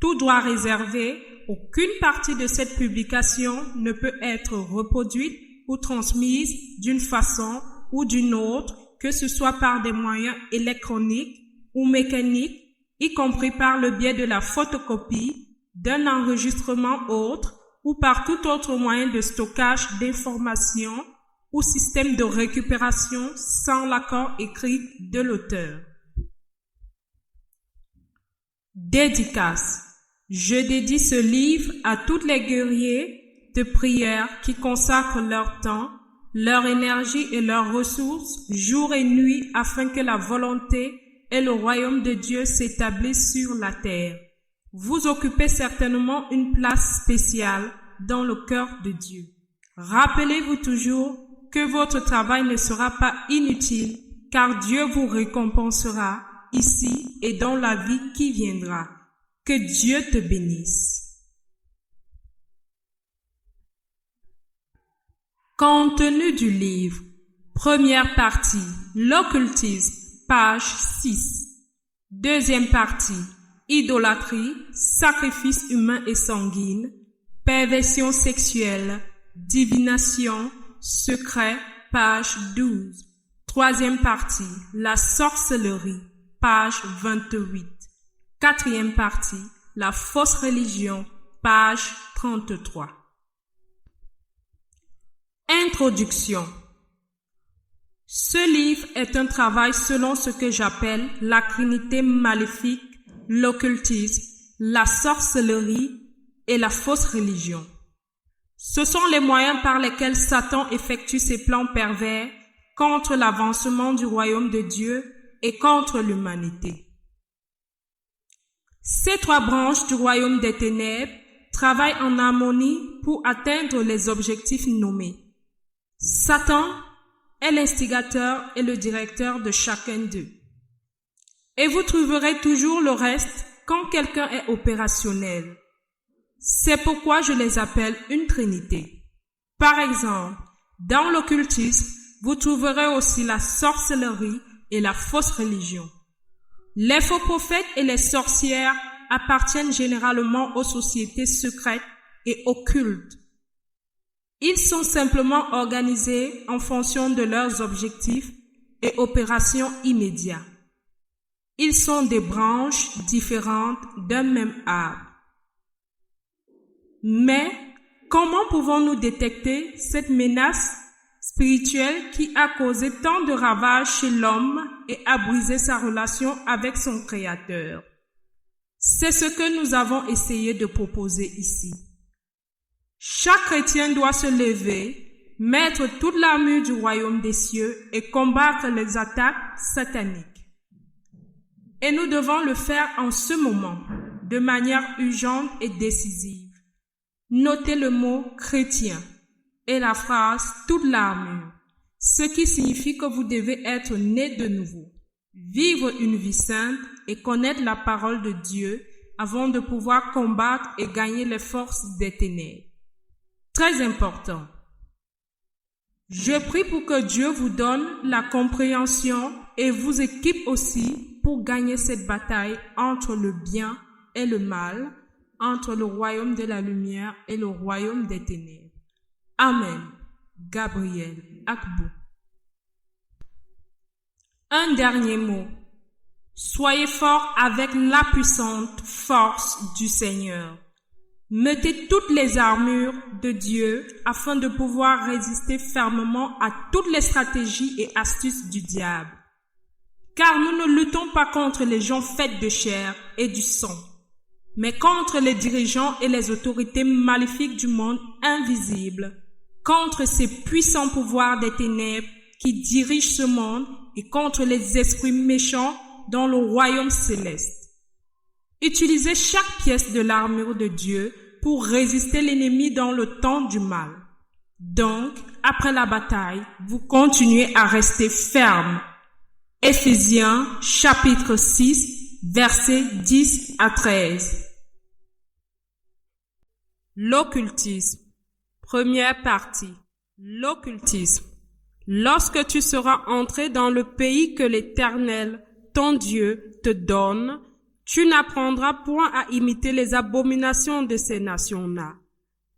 Tout droit réservé, aucune partie de cette publication ne peut être reproduite ou transmise d'une façon ou d'une autre, que ce soit par des moyens électroniques ou mécaniques, y compris par le biais de la photocopie, d'un enregistrement autre ou par tout autre moyen de stockage d'informations ou système de récupération sans l'accord écrit de l'auteur. Dédicace. Je dédie ce livre à tous les guerriers de prière qui consacrent leur temps, leur énergie et leurs ressources jour et nuit afin que la volonté et le royaume de Dieu s'établissent sur la terre. Vous occupez certainement une place spéciale dans le cœur de Dieu. Rappelez-vous toujours que votre travail ne sera pas inutile, car Dieu vous récompensera ici et dans la vie qui viendra. Que Dieu te bénisse. Contenu du livre. Première partie, l'occultisme, page 6. Deuxième partie, idolâtrie, sacrifice humain et sanguine, perversion sexuelle, divination, secret, page 12. Troisième partie, la sorcellerie, page 28. Quatrième partie, la fausse religion, page 33. Introduction. Ce livre est un travail selon ce que j'appelle la trinité maléfique, l'occultisme, la sorcellerie et la fausse religion. Ce sont les moyens par lesquels Satan effectue ses plans pervers contre l'avancement du royaume de Dieu et contre l'humanité. Ces trois branches du royaume des ténèbres travaillent en harmonie pour atteindre les objectifs nommés. Satan est l'instigateur et le directeur de chacun d'eux. Et vous trouverez toujours le reste quand quelqu'un est opérationnel. C'est pourquoi je les appelle une trinité. Par exemple, dans l'occultisme, vous trouverez aussi la sorcellerie et la fausse religion. Les faux prophètes et les sorcières appartiennent généralement aux sociétés secrètes et occultes. Ils sont simplement organisés en fonction de leurs objectifs et opérations immédiates. Ils sont des branches différentes d'un même arbre. Mais comment pouvons-nous détecter cette menace spirituelle qui a causé tant de ravages chez l'homme et a brisé sa relation avec son Créateur? C'est ce que nous avons essayé de proposer ici. Chaque chrétien doit se lever, mettre toute l'armure du royaume des cieux et combattre les attaques sataniques. Et nous devons le faire en ce moment, de manière urgente et décisive. Notez le mot chrétien et la phrase toute l'armure, ce qui signifie que vous devez être né de nouveau, vivre une vie sainte et connaître la parole de Dieu avant de pouvoir combattre et gagner les forces des ténèbres. Très important. Je prie pour que Dieu vous donne la compréhension et vous équipe aussi pour gagner cette bataille entre le bien et le mal, entre le royaume de la lumière et le royaume des ténèbres. Amen. Gabriel Akbou. Un dernier mot. Soyez forts avec la puissante force du Seigneur. Mettez toutes les armures de Dieu afin de pouvoir résister fermement à toutes les stratégies et astuces du diable. Car nous ne luttons pas contre les gens faits de chair et du sang, mais contre les dirigeants et les autorités maléfiques du monde invisible, contre ces puissants pouvoirs des ténèbres qui dirigent ce monde et contre les esprits méchants dans le royaume céleste. Utilisez chaque pièce de l'armure de Dieu pour résister l'ennemi dans le temps du mal. Donc, après la bataille, vous continuez à rester ferme. Éphésiens, chapitre 6, versets 10 à 13. L'occultisme. Première partie. L'occultisme. Lorsque tu seras entré dans le pays que l'Éternel, ton Dieu, te donne, Tu n'apprendras point à imiter les abominations de ces nations-là.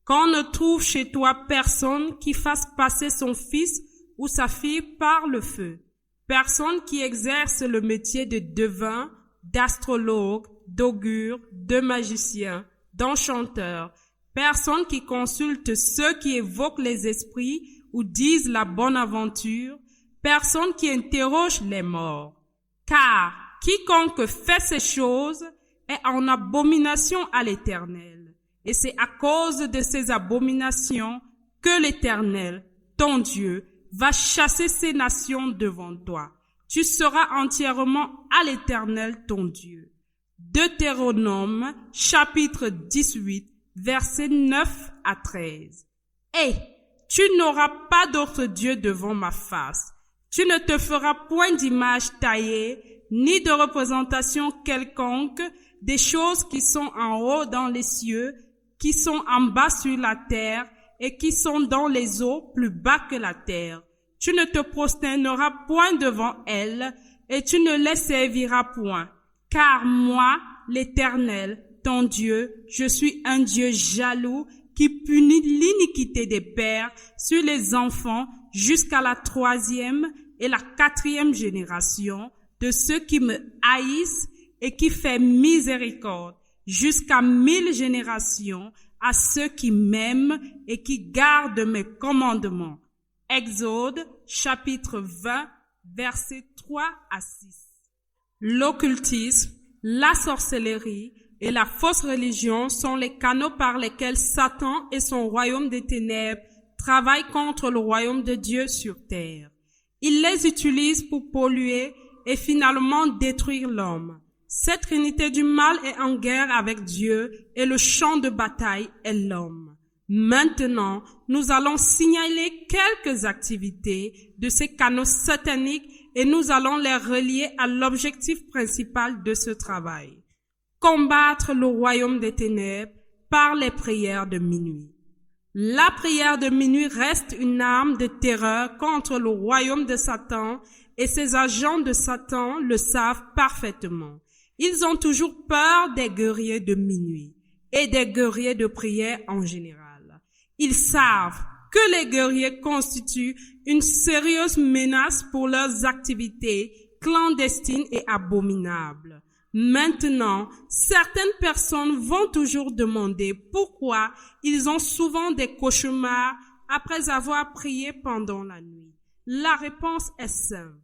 Qu'on ne trouve chez toi personne qui fasse passer son fils ou sa fille par le feu. Personne qui exerce le métier de devin, d'astrologue, d'augure, de magicien, d'enchanteur. Personne qui consulte ceux qui évoquent les esprits ou disent la bonne aventure. Personne qui interroge les morts. Car quiconque fait ces choses est en abomination à l'Éternel. Et c'est à cause de ces abominations que l'Éternel, ton Dieu, va chasser ces nations devant toi. Tu seras entièrement à l'Éternel, ton Dieu. Deutéronome, chapitre 18, versets 9 à 13. Et tu n'auras pas d'autre Dieu devant ma face. Tu ne te feras point d'image taillée, ni de représentation quelconque des choses qui sont en haut dans les cieux, qui sont en bas sur la terre et qui sont dans les eaux plus bas que la terre. Tu ne te prosterneras point devant elles et tu ne les serviras point. Car moi, l'Éternel, ton Dieu, je suis un Dieu jaloux qui punit l'iniquité des pères sur les enfants jusqu'à la 3e et la 4e génération de ceux qui me haïssent et qui fait miséricorde jusqu'à 1000 générations à ceux qui m'aiment et qui gardent mes commandements. Exode, chapitre 20, versets 3 à 6. L'occultisme, la sorcellerie et la fausse religion sont les canaux par lesquels Satan et son royaume des ténèbres travaillent contre le royaume de Dieu sur terre. Il les utilise pour polluer et finalement détruire l'homme. Cette trinité du mal est en guerre avec Dieu et le champ de bataille est l'homme. Maintenant, nous allons signaler quelques activités de ces canaux sataniques et nous allons les relier à l'objectif principal de ce travail. Combattre le royaume des ténèbres par les prières de minuit. La prière de minuit reste une arme de terreur contre le royaume de Satan et ses agents de Satan le savent parfaitement. Ils ont toujours peur des guerriers de minuit et des guerriers de prière en général. Ils savent que les guerriers constituent une sérieuse menace pour leurs activités clandestines et abominables. Maintenant, certaines personnes vont toujours demander pourquoi ils ont souvent des cauchemars après avoir prié pendant la nuit. La réponse est simple.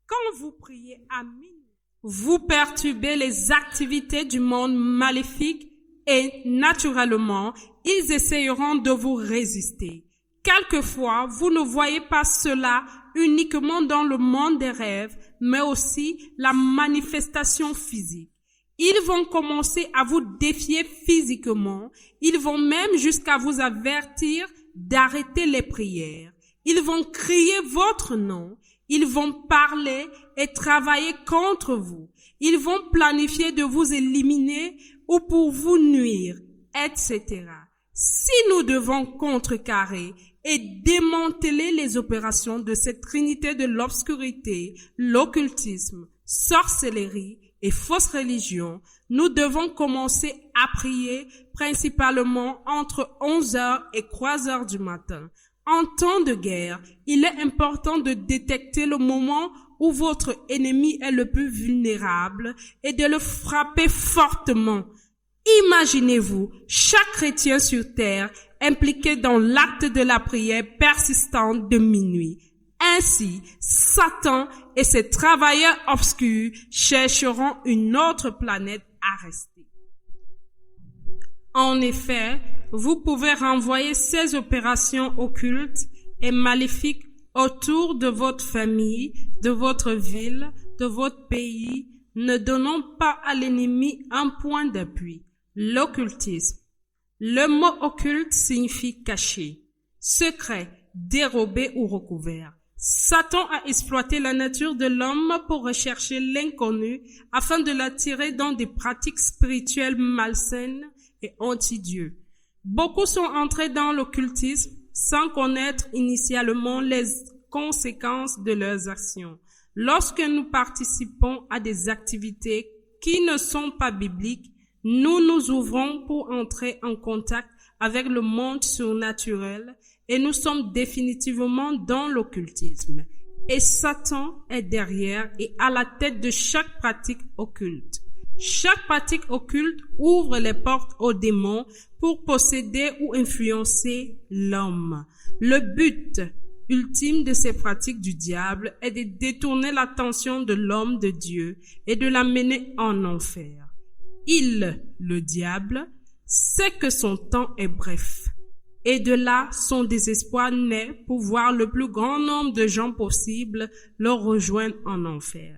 Quand vous priez à minuit, vous perturbez les activités du monde maléfique et, naturellement, ils essayeront de vous résister. Quelquefois, vous ne voyez pas cela uniquement dans le monde des rêves, mais aussi la manifestation physique. Ils vont commencer à vous défier physiquement. Ils vont même jusqu'à vous avertir d'arrêter les prières. Ils vont crier votre nom. Ils vont parler et travailler contre vous. Ils vont planifier de vous éliminer ou pour vous nuire, etc. Si nous devons contrecarrer et démanteler les opérations de cette trinité de l'obscurité, l'occultisme, sorcellerie et fausse religion, nous devons commencer à prier principalement entre 11h et 3h du matin. En temps de guerre, il est important de détecter le moment où votre ennemi est le plus vulnérable et de le frapper fortement. Imaginez-vous chaque chrétien sur terre impliqué dans l'acte de la prière persistante de minuit. Ainsi, Satan et ses travailleurs obscurs chercheront une autre planète à rester. En effet, vous pouvez renvoyer ces opérations occultes et maléfiques autour de votre famille, de votre ville, de votre pays, ne donnant pas à l'ennemi un point d'appui. L'occultisme. Le mot occulte signifie caché, secret, dérobé ou recouvert. Satan a exploité la nature de l'homme pour rechercher l'inconnu afin de l'attirer dans des pratiques spirituelles malsaines et anti-Dieu. Beaucoup sont entrés dans l'occultisme sans connaître initialement les conséquences de leurs actions. Lorsque nous participons à des activités qui ne sont pas bibliques, nous nous ouvrons pour entrer en contact avec le monde surnaturel et nous sommes définitivement dans l'occultisme. Et Satan est derrière et à la tête de chaque pratique occulte. Chaque pratique occulte ouvre les portes aux démons pour posséder ou influencer l'homme. Le but ultime de ces pratiques du diable est de détourner l'attention de l'homme de Dieu et de l'amener en enfer. Il, le diable, sait que son temps est bref. Et de là, son désespoir naît pour voir le plus grand nombre de gens possible le rejoindre en enfer.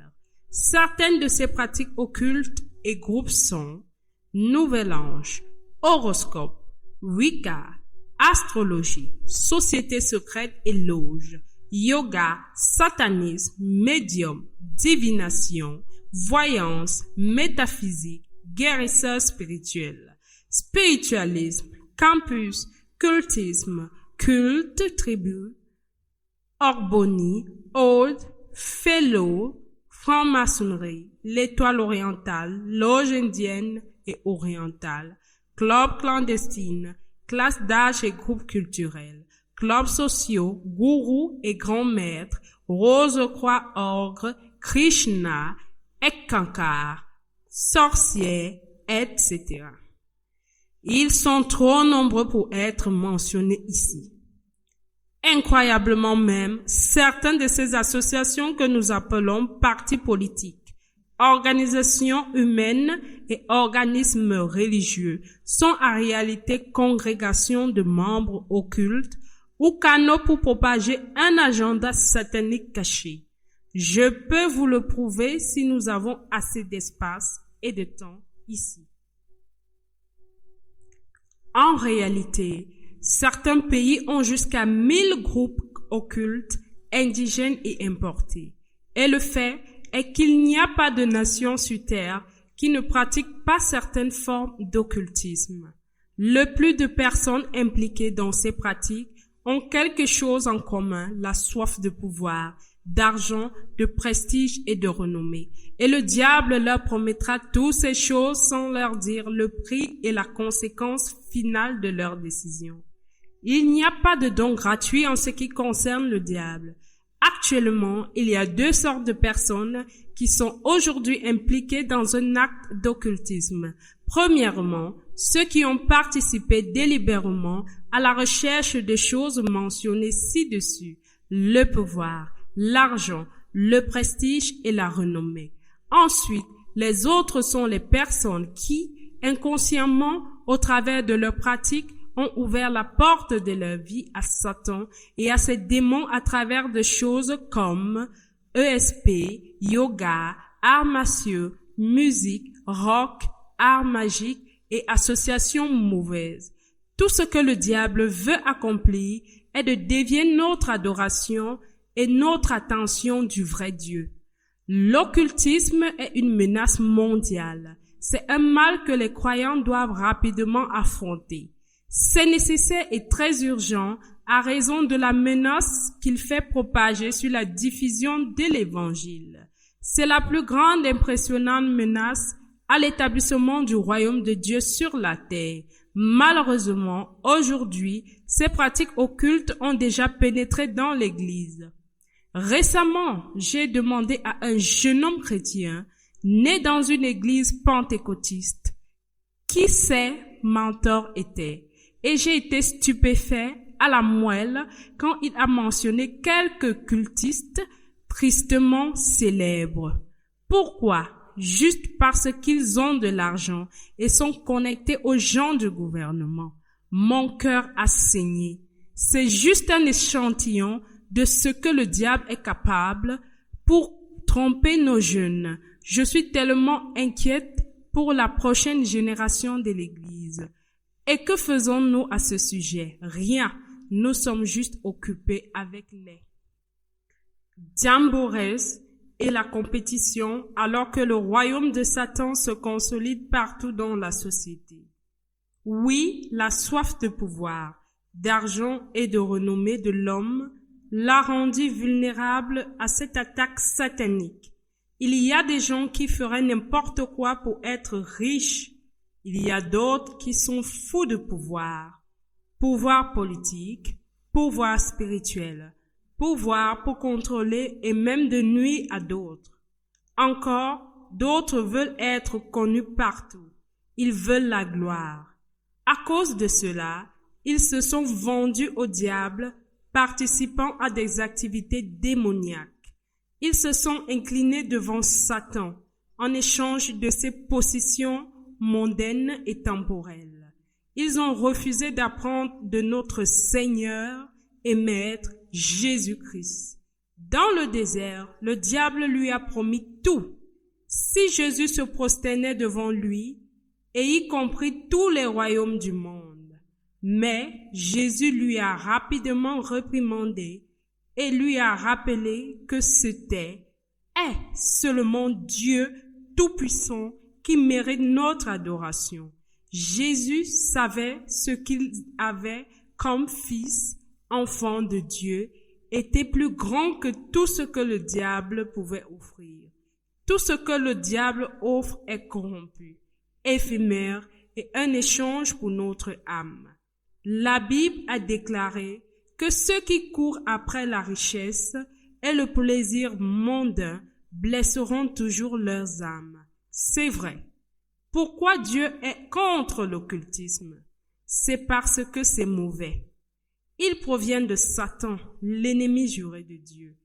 Certaines de ces pratiques occultes et groupes sont Nouvel Ange, horoscope, Wicca, astrologie, société secrète et loge, yoga, satanisme, médium, divination, voyance, métaphysique, guérisseur spirituel, spiritualisme, campus, cultisme, culte, tribu, orbonie, ode, fellow, franc-maçonnerie, l'étoile orientale, loge indienne et orientale, club clandestine, classe d'âge et groupes culturels, clubs sociaux, gourous et grands maîtres, Rose-Croix Ogre, Krishna, Ekkankar, sorciers, etc. Ils sont trop nombreux pour être mentionnés ici. Incroyablement même, certaines de ces associations que nous appelons partis politiques, organisations humaines et organismes religieux sont en réalité congrégations de membres occultes ou canaux pour propager un agenda satanique caché. Je peux vous le prouver si nous avons assez d'espace et de temps ici. En réalité, certains pays ont jusqu'à 1000 groupes occultes, indigènes et importés. Et le fait est qu'il n'y a pas de nation sur Terre qui ne pratique pas certaines formes d'occultisme. Le plus de personnes impliquées dans ces pratiques ont quelque chose en commun, la soif de pouvoir, d'argent, de prestige et de renommée. Et le diable leur promettra toutes ces choses sans leur dire le prix et la conséquence finale de leur décision. Il n'y a pas de don gratuit en ce qui concerne le diable. Actuellement, il y a deux sortes de personnes qui sont aujourd'hui impliquées dans un acte d'occultisme. Premièrement, ceux qui ont participé délibérément à la recherche des choses mentionnées ci-dessus, le pouvoir, l'argent, le prestige et la renommée. Ensuite, les autres sont les personnes qui, inconsciemment, au travers de leurs pratiques, ont ouvert la porte de leur vie à Satan et à ses démons à travers de choses comme ESP, yoga, arts martiaux, musique, rock, arts magiques et associations mauvaises. Tout ce que le diable veut accomplir est de dévier notre adoration et notre attention du vrai Dieu. L'occultisme est une menace mondiale. C'est un mal que les croyants doivent rapidement affronter. C'est nécessaire et très urgent à raison de la menace qu'il fait propager sur la diffusion de l'Évangile. C'est la plus grande et impressionnante menace à l'établissement du royaume de Dieu sur la terre. Malheureusement, aujourd'hui, ces pratiques occultes ont déjà pénétré dans l'Église. Récemment, j'ai demandé à un jeune homme chrétien, né dans une église pentecôtiste, qui ses mentors étaient. Et j'ai été stupéfait à la moelle quand il a mentionné quelques cultistes tristement célèbres. Pourquoi? Juste parce qu'ils ont de l'argent et sont connectés aux gens du gouvernement. Mon cœur a saigné. C'est juste un échantillon de ce que le diable est capable pour tromper nos jeunes. Je suis tellement inquiète pour la prochaine génération de l'Église. Et que faisons-nous à ce sujet? Rien. Nous sommes juste occupés avec les jamborees et la compétition alors que le royaume de Satan se consolide partout dans la société. Oui, la soif de pouvoir, d'argent et de renommée de l'homme l'a rendu vulnérable à cette attaque satanique. Il y a des gens qui feraient n'importe quoi pour être riches. Il y a d'autres qui sont fous de pouvoir. Pouvoir politique, pouvoir spirituel, pouvoir pour contrôler et même de nuire à d'autres. Encore, d'autres veulent être connus partout. Ils veulent la gloire. À cause de cela, ils se sont vendus au diable, participant à des activités démoniaques. Ils se sont inclinés devant Satan en échange de ses possessions mondaines et temporelles. Ils ont refusé d'apprendre de notre Seigneur et Maître Jésus-Christ. Dans le désert, le diable lui a promis tout. Si Jésus se prosternait devant lui, et y compris tous les royaumes du monde. Mais Jésus lui a rapidement réprimandé et lui a rappelé que est seulement Dieu Tout-Puissant qui mérite notre adoration. Jésus savait ce qu'il avait comme fils, enfant de Dieu, était plus grand que tout ce que le diable pouvait offrir. Tout ce que le diable offre est corrompu, éphémère et un échange pour notre âme. La Bible a déclaré que ceux qui courent après la richesse et le plaisir mondain blesseront toujours leurs âmes. C'est vrai. Pourquoi Dieu est contre l'occultisme? C'est parce que c'est mauvais. Il provient de Satan, l'ennemi juré de Dieu,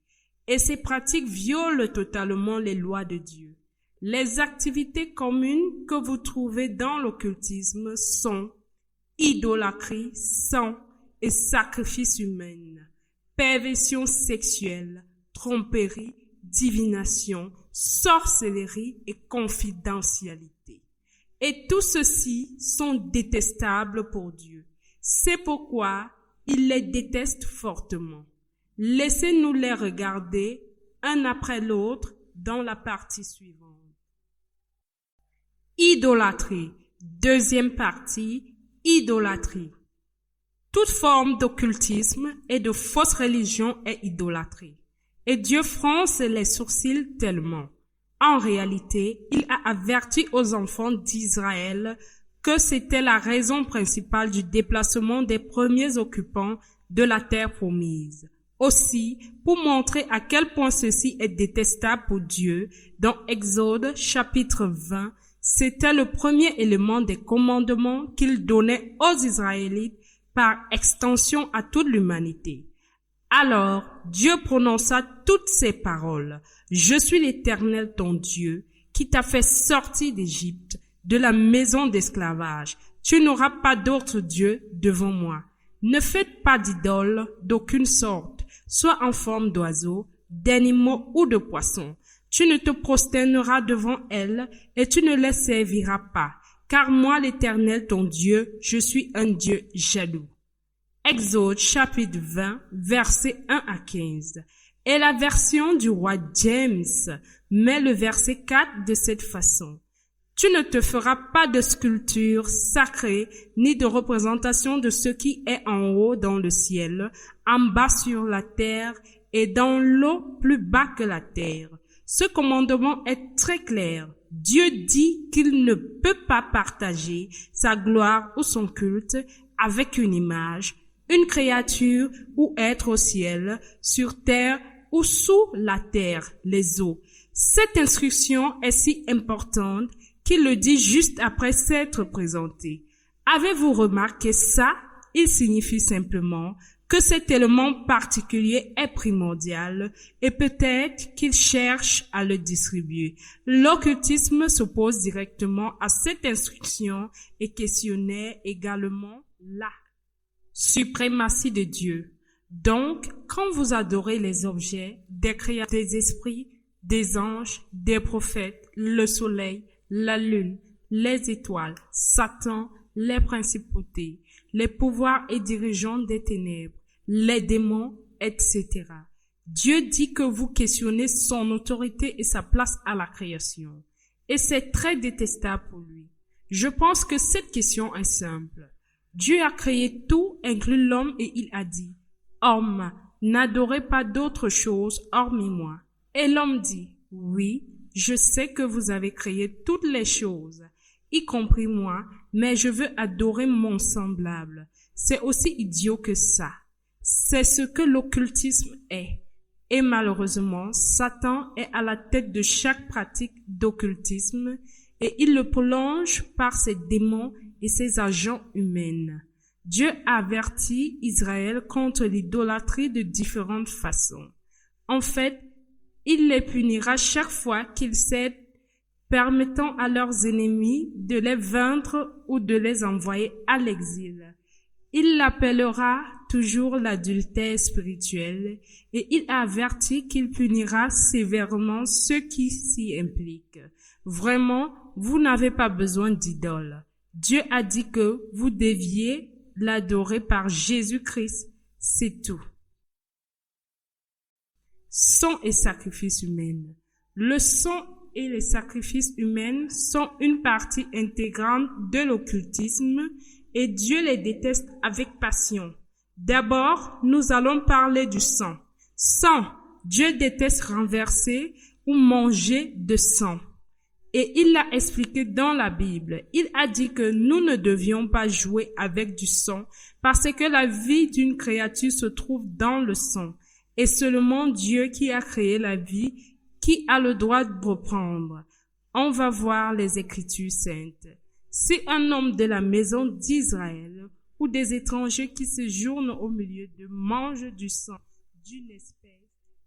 et ses pratiques violent totalement les lois de Dieu. Les activités communes que vous trouvez dans l'occultisme sont idolâtrie, sang et sacrifice humain, perversion sexuelle, tromperie, divination, sorcellerie et confidentialité. Et tout ceci sont détestables pour Dieu. C'est pourquoi il les déteste fortement. Laissez-nous les regarder un après l'autre dans la partie suivante. Idolâtrie. Deuxième partie, idolâtrie. Toute forme d'occultisme et de fausse religion est idolâtrie. Et Dieu fronce les sourcils tellement. En réalité, il a averti aux enfants d'Israël que c'était la raison principale du déplacement des premiers occupants de la terre promise. Aussi, pour montrer à quel point ceci est détestable pour Dieu, dans Exode chapitre 20, c'était le premier élément des commandements qu'il donnait aux Israélites par extension à toute l'humanité. Alors, Dieu prononça toutes ces paroles. « Je suis l'Éternel ton Dieu, qui t'a fait sortir d'Égypte, de la maison d'esclavage. Tu n'auras pas d'autre Dieu devant moi. Ne faites pas d'idoles d'aucune sorte, soit en forme d'oiseaux, d'animaux ou de poissons. Tu ne te prosterneras devant elles et tu ne les serviras pas, car moi l'Éternel ton Dieu, je suis un Dieu jaloux. » Exode chapitre 20, versets 1 à 15. Et la version du roi James met le verset 4 de cette façon. Tu ne te feras pas de sculpture sacrée, ni de représentation de ce qui est en haut dans le ciel, en bas sur la terre et dans l'eau plus bas que la terre. Ce commandement est très clair. Dieu dit qu'il ne peut pas partager sa gloire ou son culte avec une image, une créature ou être au ciel, sur terre ou sous la terre, les eaux. Cette instruction est si importante qu'il le dit juste après s'être présenté. Avez-vous remarqué ça? Il signifie simplement que cet élément particulier est primordial et peut-être qu'il cherche à le distribuer. L'occultisme s'oppose directement à cette instruction et questionnait également la suprématie de Dieu. Donc, quand vous adorez les objets, des créatures, des esprits, des anges, des prophètes, le soleil, la lune, les étoiles, Satan, les principautés, les pouvoirs et dirigeants des ténèbres, les démons, etc. Dieu dit que vous questionnez son autorité et sa place à la création. Et c'est très détestable pour lui. Je pense que cette question est simple. Dieu a créé tout, inclus l'homme, et il a dit, « Homme, n'adorez pas d'autre chose hormis moi. » Et l'homme dit, « Oui, je sais que vous avez créé toutes les choses, y compris moi, mais je veux adorer mon semblable. C'est aussi idiot que ça. C'est ce que l'occultisme est. Et malheureusement, Satan est à la tête de chaque pratique d'occultisme et il le prolonge par ses démons et ses agents humains. Dieu avertit Israël contre l'idolâtrie de différentes façons. En fait, il les punira chaque fois qu'ils cèdent, permettant à leurs ennemis de les vaincre ou de les envoyer à l'exil. Il l'appellera toujours l'adultère spirituel et il avertit qu'il punira sévèrement ceux qui s'y impliquent. Vraiment, vous n'avez pas besoin d'idole. Dieu a dit que vous deviez l'adorer par Jésus-Christ, c'est tout. Sang et sacrifices humains. Le sang et les sacrifices humains sont une partie intégrante de l'occultisme et Dieu les déteste avec passion. D'abord, nous allons parler du sang. Sang, Dieu déteste renverser ou manger de sang. Et il l'a expliqué dans la Bible. Il a dit que nous ne devions pas jouer avec du sang parce que la vie d'une créature se trouve dans le sang. Et seulement Dieu qui a créé la vie, qui a le droit de reprendre. On va voir les Écritures saintes. Si un homme de la maison d'Israël ou des étrangers qui séjournent au milieu d'eux mangent du sang d'une espèce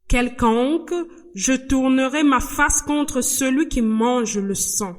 quelconque, je tournerai ma face contre celui qui mange le sang,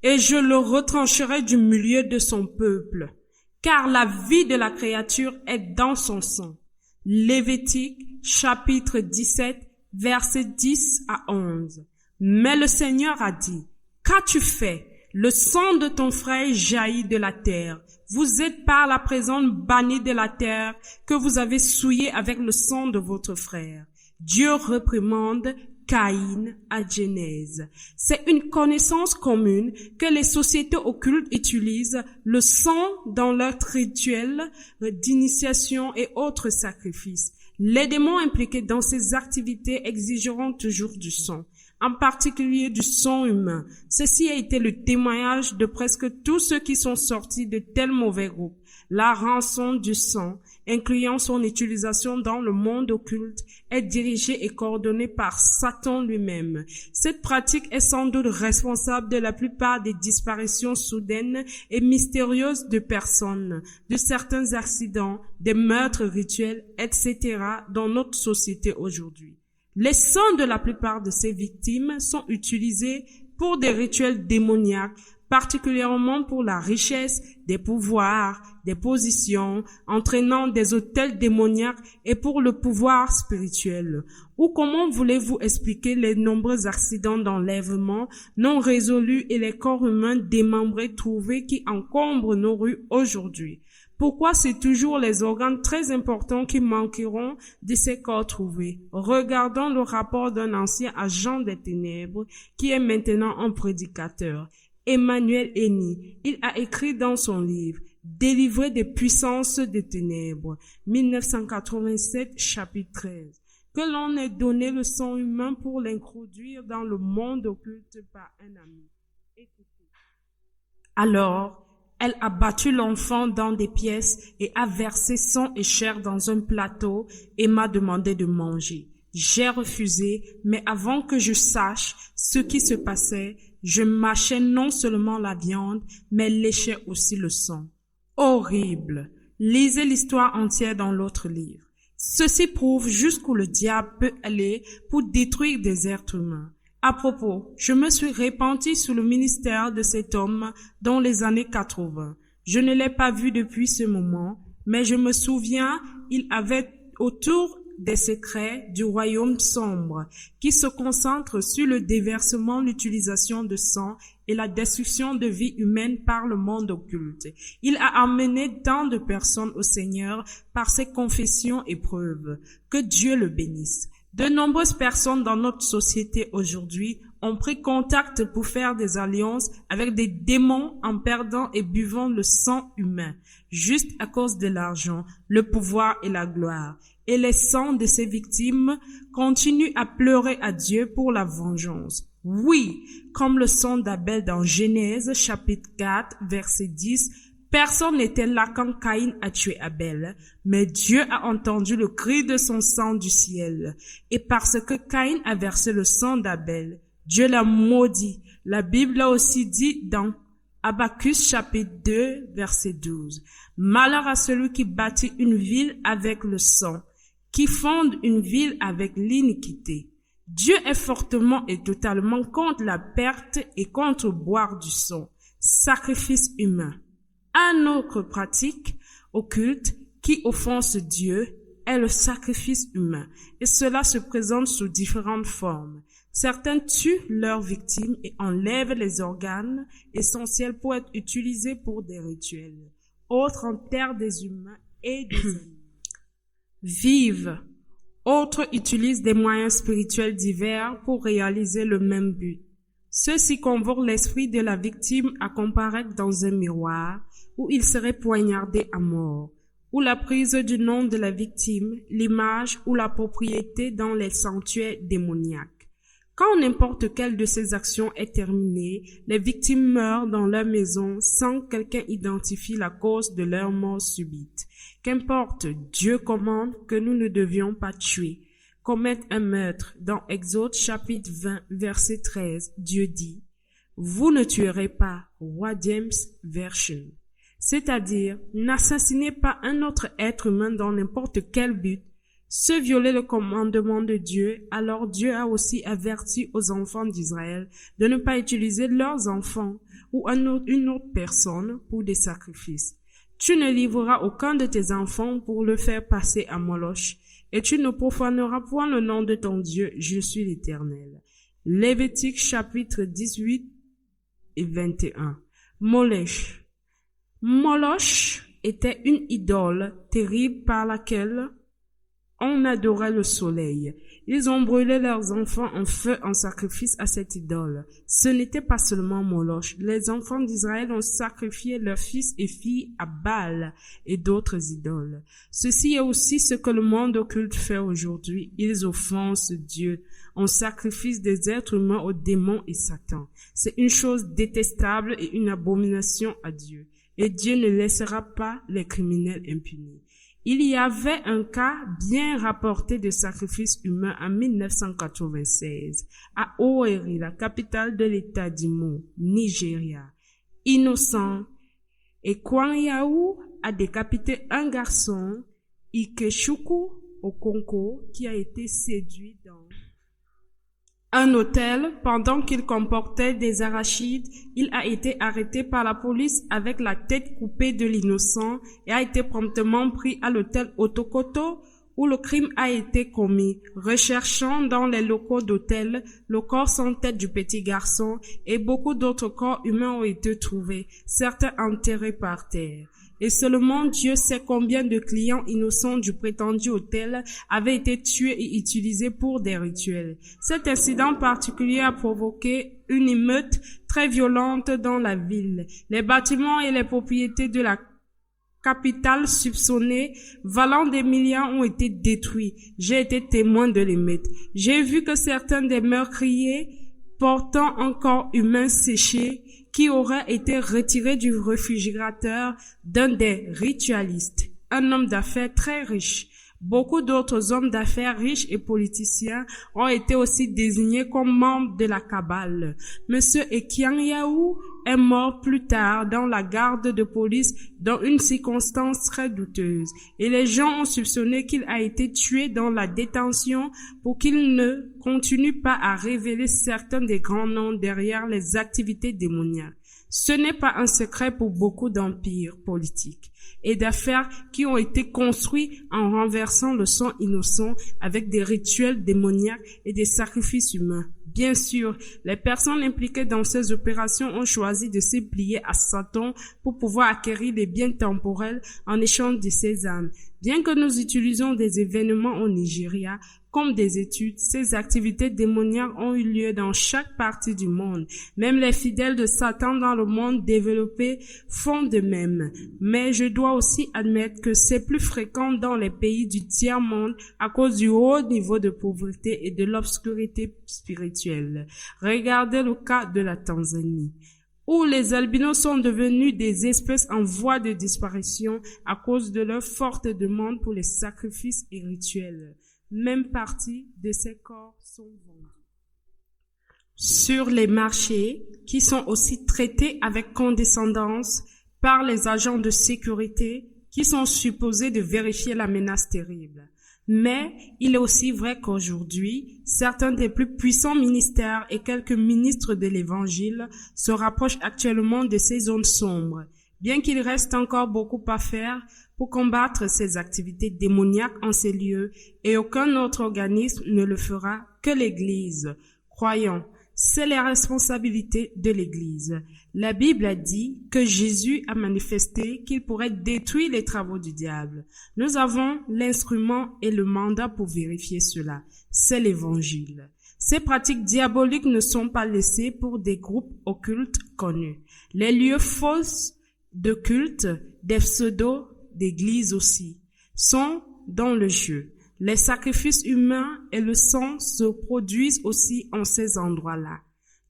et je le retrancherai du milieu de son peuple, car la vie de la créature est dans son sang. Lévitique, chapitre 17, versets 10 à 11. Mais le Seigneur a dit, qu'as-tu fait? Le sang de ton frère jaillit de la terre. Vous êtes par la présence bannis de la terre que vous avez souillé avec le sang de votre frère. Dieu réprimande Caïn à Genèse. C'est une connaissance commune que les sociétés occultes utilisent le sang dans leurs rituels d'initiation et autres sacrifices. Les démons impliqués dans ces activités exigeront toujours du sang, en particulier du sang humain. Ceci a été le témoignage de presque tous ceux qui sont sortis de tels mauvais groupes. La rançon du sang, incluant son utilisation dans le monde occulte, est dirigée et coordonnée par Satan lui-même. Cette pratique est sans doute responsable de la plupart des disparitions soudaines et mystérieuses de personnes, de certains accidents, des meurtres rituels, etc. dans notre société aujourd'hui. Les sangs de la plupart de ces victimes sont utilisés pour des rituels démoniaques, particulièrement pour la richesse, des pouvoirs, des positions, entraînant des autels démoniaques et pour le pouvoir spirituel. Ou comment voulez-vous expliquer les nombreux accidents d'enlèvement non résolus et les corps humains démembrés trouvés qui encombrent nos rues aujourd'hui? Pourquoi c'est toujours les organes très importants qui manqueront de ces corps trouvés? Regardons le rapport d'un ancien agent des ténèbres qui est maintenant un prédicateur. Emmanuel Henny, il a écrit dans son livre « Délivrer des puissances des ténèbres » 1987, chapitre 13, que l'on ait donné le sang humain pour l'introduire dans le monde occulte par un ami. Écoutez. Alors, elle a battu l'enfant dans des pièces et a versé sang et chair dans un plateau et m'a demandé de manger. J'ai refusé, mais avant que je sache ce qui se passait, je mâchais non seulement la viande, mais léchais aussi le sang. Horrible! Lisez l'histoire entière dans l'autre livre. Ceci prouve jusqu'où le diable peut aller pour détruire des êtres humains. À propos, je me suis répandue sous le ministère de cet homme dans les années 80. Je ne l'ai pas vu depuis ce moment, mais je me souviens, il avait autour des secrets du royaume sombre qui se concentrent sur le déversement, l'utilisation de sang et la destruction de vie humaine par le monde occulte. Il a amené tant de personnes au Seigneur par ses confessions et preuves. Que Dieu le bénisse. De nombreuses personnes dans notre société aujourd'hui ont pris contact pour faire des alliances avec des démons en perdant et buvant le sang humain, juste à cause de l'argent, le pouvoir et la gloire. Et les sangs de ces victimes continuent à pleurer à Dieu pour la vengeance. Oui, comme le sang d'Abel dans Genèse chapitre 4 verset 10, personne n'était là quand Caïn a tué Abel, mais Dieu a entendu le cri de son sang du ciel. Et parce que Caïn a versé le sang d'Abel, Dieu l'a maudit. La Bible a aussi dit dans Habakkuk chapitre 2 verset 12, « Malheur à celui qui bâtit une ville avec le sang, qui fonde une ville avec l'iniquité. » Dieu est fortement et totalement contre la perte et contre boire du sang, sacrifice humain. Une autre pratique occulte qui offense Dieu est le sacrifice humain, et cela se présente sous différentes formes. Certains tuent leurs victimes et enlèvent les organes essentiels pour être utilisés pour des rituels. Autres enterrent des humains et des animaux. Vivent. Autres utilisent des moyens spirituels divers pour réaliser le même but. Ceux-ci convoquent l'esprit de la victime à comparaître dans un miroir où il serait poignardé à mort, ou la prise du nom de la victime, l'image ou la propriété dans les sanctuaires démoniaques. Quand n'importe quelle de ces actions est terminée, les victimes meurent dans leur maison sans que quelqu'un identifie la cause de leur mort subite. Qu'importe, Dieu commande que nous ne devions pas tuer, commettre un meurtre. Dans Exode chapitre 20, verset 13, Dieu dit « Vous ne tuerez pas » Roi James Version. C'est-à-dire, n'assassinez pas un autre être humain dans n'importe quel but. Se violer le commandement de Dieu, alors Dieu a aussi averti aux enfants d'Israël de ne pas utiliser leurs enfants ou une autre personne pour des sacrifices. Tu ne livreras aucun de tes enfants pour le faire passer à Moloch, et tu ne profaneras point le nom de ton Dieu, je suis l'Éternel. Lévitique chapitre 18 et 21. Moloch. Moloch était une idole terrible par laquelle on adorait le soleil. Ils ont brûlé leurs enfants en feu en sacrifice à cette idole. Ce n'était pas seulement Moloch. Les enfants d'Israël ont sacrifié leurs fils et filles à Baal et d'autres idoles. Ceci est aussi ce que le monde occulte fait aujourd'hui. Ils offensent Dieu. On sacrifie des êtres humains aux démons et Satan. C'est une chose détestable et une abomination à Dieu. Et Dieu ne laissera pas les criminels impunis. Il y avait un cas bien rapporté de sacrifice humain en 1996 à Owerri, la capitale de l'État d'Imo, Nigeria. Innocent Ekwanyahu a décapité un garçon, Ikechukwu Okonko, qui a été séduit dans un hôtel pendant qu'il comportait des arachides. Il a été arrêté par la police avec la tête coupée de l'innocent et a été promptement pris à l'hôtel Otokoto où le crime a été commis. Recherchant dans les locaux d'hôtel le corps sans tête du petit garçon et beaucoup d'autres corps humains ont été trouvés, certains enterrés par terre. Et seulement Dieu sait combien de clients innocents du prétendu hôtel avaient été tués et utilisés pour des rituels. Cet incident particulier a provoqué une émeute très violente dans la ville. Les bâtiments et les propriétés de la capitale soupçonnée, valant des millions, ont été détruits. J'ai été témoin de l'émeute. J'ai vu que certains des meurtriers portant un corps humain séché qui aurait été retiré du réfrigérateur d'un des ritualistes, un homme d'affaires très riche. Beaucoup d'autres hommes d'affaires riches et politiciens ont été aussi désignés comme membres de la cabale. Monsieur Ekwanyahu est mort plus tard dans la garde de police dans une circonstance très douteuse et les gens ont soupçonné qu'il a été tué dans la détention pour qu'il ne continue pas à révéler certains des grands noms derrière les activités démoniaques. Ce n'est pas un secret pour beaucoup d'empires politiques et d'affaires qui ont été construits en renversant le sang innocent avec des rituels démoniaques et des sacrifices humains. Bien sûr, les personnes impliquées dans ces opérations ont choisi de se plier à Satan pour pouvoir acquérir des biens temporels en échange de ses âmes. Bien que nous utilisions des événements au Nigeria comme des études, ces activités démoniaques ont eu lieu dans chaque partie du monde. Même les fidèles de Satan dans le monde développé font de même. Mais je dois aussi admettre que c'est plus fréquent dans les pays du tiers-monde à cause du haut niveau de pauvreté et de l'obscurité spirituelle. Regardez le cas de la Tanzanie, où les albinos sont devenus des espèces en voie de disparition à cause de leur forte demande pour les sacrifices et rituels. Même partie de ces corps sont vendus sur les marchés, qui sont aussi traités avec condescendance par les agents de sécurité qui sont supposés de vérifier la menace terrible. Mais il est aussi vrai qu'aujourd'hui, certains des plus puissants ministères et quelques ministres de l'Évangile se rapprochent actuellement de ces zones sombres, bien qu'il reste encore beaucoup à faire pour combattre ces activités démoniaques en ces lieux, et aucun autre organisme ne le fera que l'Église. Croyons, c'est la responsabilité de l'Église. La Bible a dit que Jésus a manifesté qu'il pourrait détruire les travaux du diable. Nous avons l'instrument et le mandat pour vérifier cela. C'est l'Évangile. Ces pratiques diaboliques ne sont pas laissées pour des groupes occultes connus. Les lieux fausses de culte, des pseudos, d'églises aussi, sont dans le jeu. Les sacrifices humains et le sang se produisent aussi en ces endroits-là.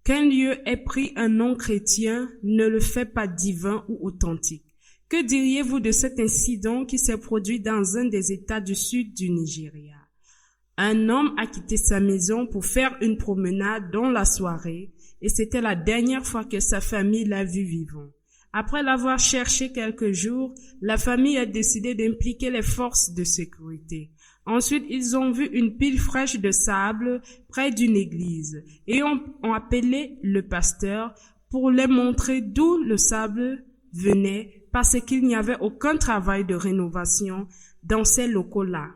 Qu'un lieu ait pris un nom chrétien ne le fait pas divin ou authentique. Que diriez-vous de cet incident qui s'est produit dans un des États du sud du Nigeria? Un homme a quitté sa maison pour faire une promenade dans la soirée et c'était la dernière fois que sa famille l'a vu vivant. Après l'avoir cherché quelques jours, la famille a décidé d'impliquer les forces de sécurité. Ensuite, ils ont vu une pile fraîche de sable près d'une église et ont appelé le pasteur pour leur montrer d'où le sable venait parce qu'il n'y avait aucun travail de rénovation dans ces locaux-là.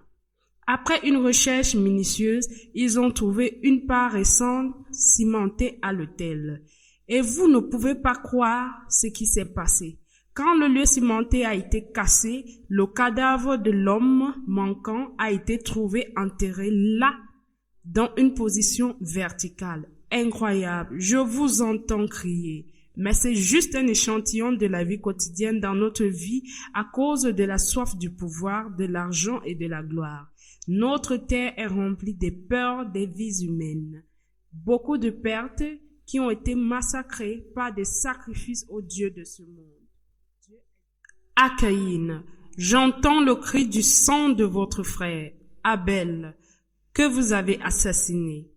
Après une recherche minutieuse, ils ont trouvé une part récente cimentée à l'autel. Et vous ne pouvez pas croire ce qui s'est passé. Quand le lieu cimenté a été cassé, le cadavre de l'homme manquant a été trouvé enterré là, dans une position verticale. Incroyable, je vous entends crier. Mais c'est juste un échantillon de la vie quotidienne dans notre vie à cause de la soif du pouvoir, de l'argent et de la gloire. Notre terre est remplie des peurs des vies humaines. Beaucoup de pertes qui ont été massacrés par des sacrifices aux dieux de ce monde. À Caïn, j'entends le cri du sang de votre frère, Abel, que vous avez assassiné.